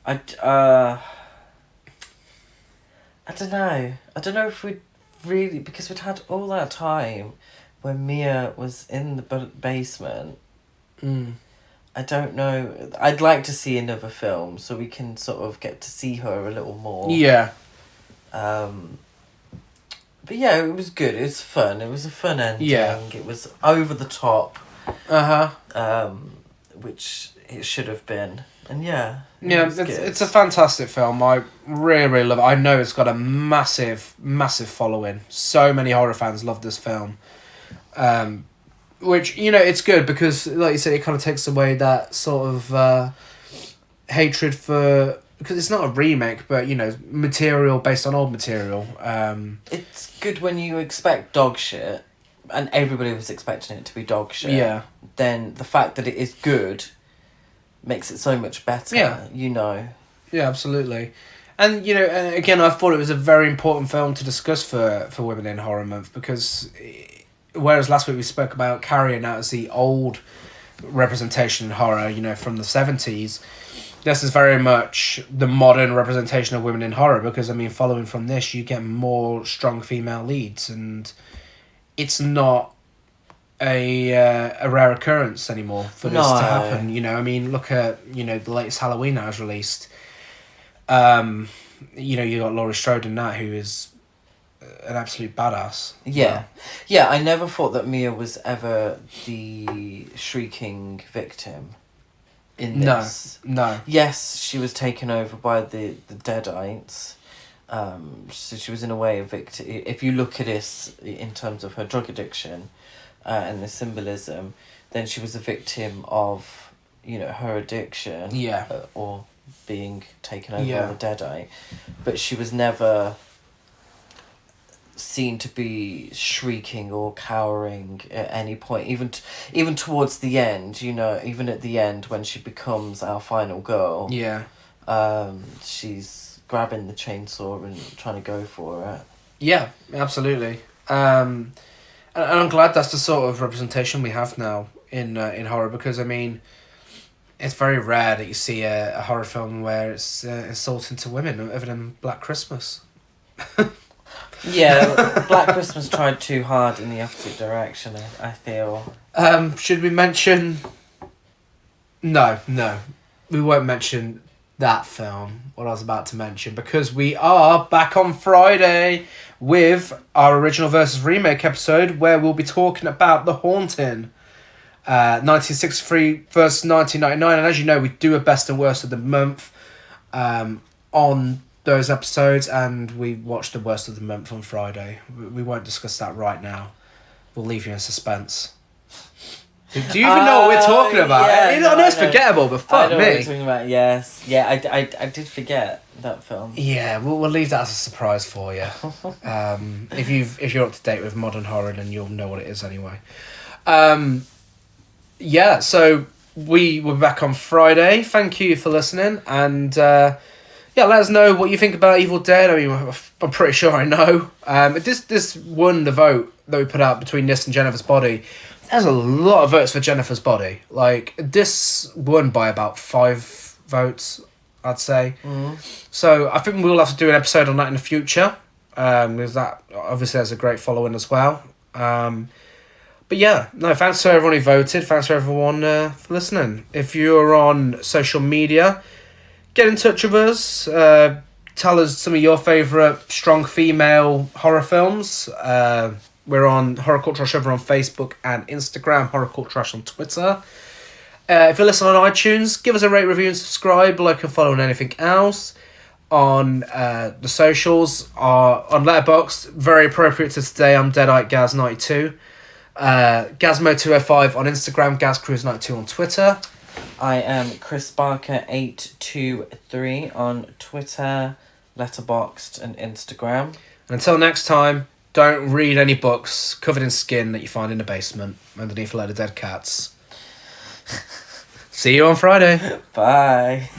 I don't know. I don't know if we'd really, because we'd had all that time when Mia was in the basement. I don't know. I'd like to see another film so we can sort of get to see her a little more. Yeah. But yeah, it was good. It was fun. It was a fun ending. Yeah. It was over the top. Which it should have been. And yeah. It's a fantastic film. I really, really love it. I know it's got a massive, massive following. So many horror fans love this film. Which, it's good because, like you said, it kind of takes away that sort of hatred for... Because it's not a remake, but, material based on old material. It's good when you expect dog shit, and everybody was expecting it to be dog shit. Yeah. Then the fact that it is good makes it so much better, Yeah, absolutely. And, and again, I thought it was a very important film to discuss for Women in Horror Month because... Whereas last week we spoke about Carrion out as the old representation in horror, from the 70s, this is very much the modern representation of women in horror because, following from this, you get more strong female leads and it's not a rare occurrence anymore for this to happen. Look at, the latest Halloween that was released. You got Laurie Strode in that, who is an absolute badass. Yeah, I never thought that Mia was ever the shrieking victim in this. No. Yes, she was taken over by the Deadites. So she was in a way a victim. If you look at this in terms of her drug addiction and the symbolism, then she was a victim of, her addiction. Yeah. Or being taken over by the Deadite. But she was never seen to be shrieking or cowering at any point, even towards the end, even at the end when she becomes our final girl, she's grabbing the chainsaw and trying to go for it. Yeah, absolutely. And I'm glad that's the sort of representation we have now in horror because it's very rare that you see a horror film where it's insulting to women other than Black Christmas. Yeah, Black Christmas tried too hard in the opposite direction, I feel. Should we mention... No. We won't mention that film, what I was about to mention, because we are back on Friday with our original versus remake episode where we'll be talking about The Haunting. 1963 versus 1999, and as you know, we do a best and worst of the month on those episodes, and we watched the worst of the month on Friday. We won't discuss that right now. We'll leave you in suspense. Do you even know what we're talking about? I know it's forgettable, but fuck me. I know what you're talking about, yes. Yeah, I did forget that film. Yeah, we'll leave that as a surprise for you. If you're up to date with modern horror, then you'll know what it is anyway. Yeah, so we were back on Friday. Thank you for listening, and let us know what you think about Evil Dead. I'm pretty sure I know. This won the vote that we put out between this and Jennifer's Body. There's a lot of votes for Jennifer's Body. Like, this won by about 5 votes, I'd say. So I think we'll have to do an episode on that in the future, because that obviously has a great following as well. But yeah, no, thanks to everyone who voted. Thanks for everyone for listening. If you're on social media, get in touch with us. Tell us some of your favourite strong female horror films. We're on Horror Cult Trash over on Facebook and Instagram, Horror Cult Trash on Twitter. If you listen on iTunes, give us a rate, review, and subscribe. Like and follow on anything else. On the socials, on Letterboxd, very appropriate to today, I'm Deadite Gaz92. Gazmo205 on Instagram, GazCruise92 on Twitter. I am Chris Barker 823 on Twitter, Letterboxd, and Instagram. And until next time, don't read any books covered in skin that you find in the basement underneath a load of dead cats. See you on Friday. Bye.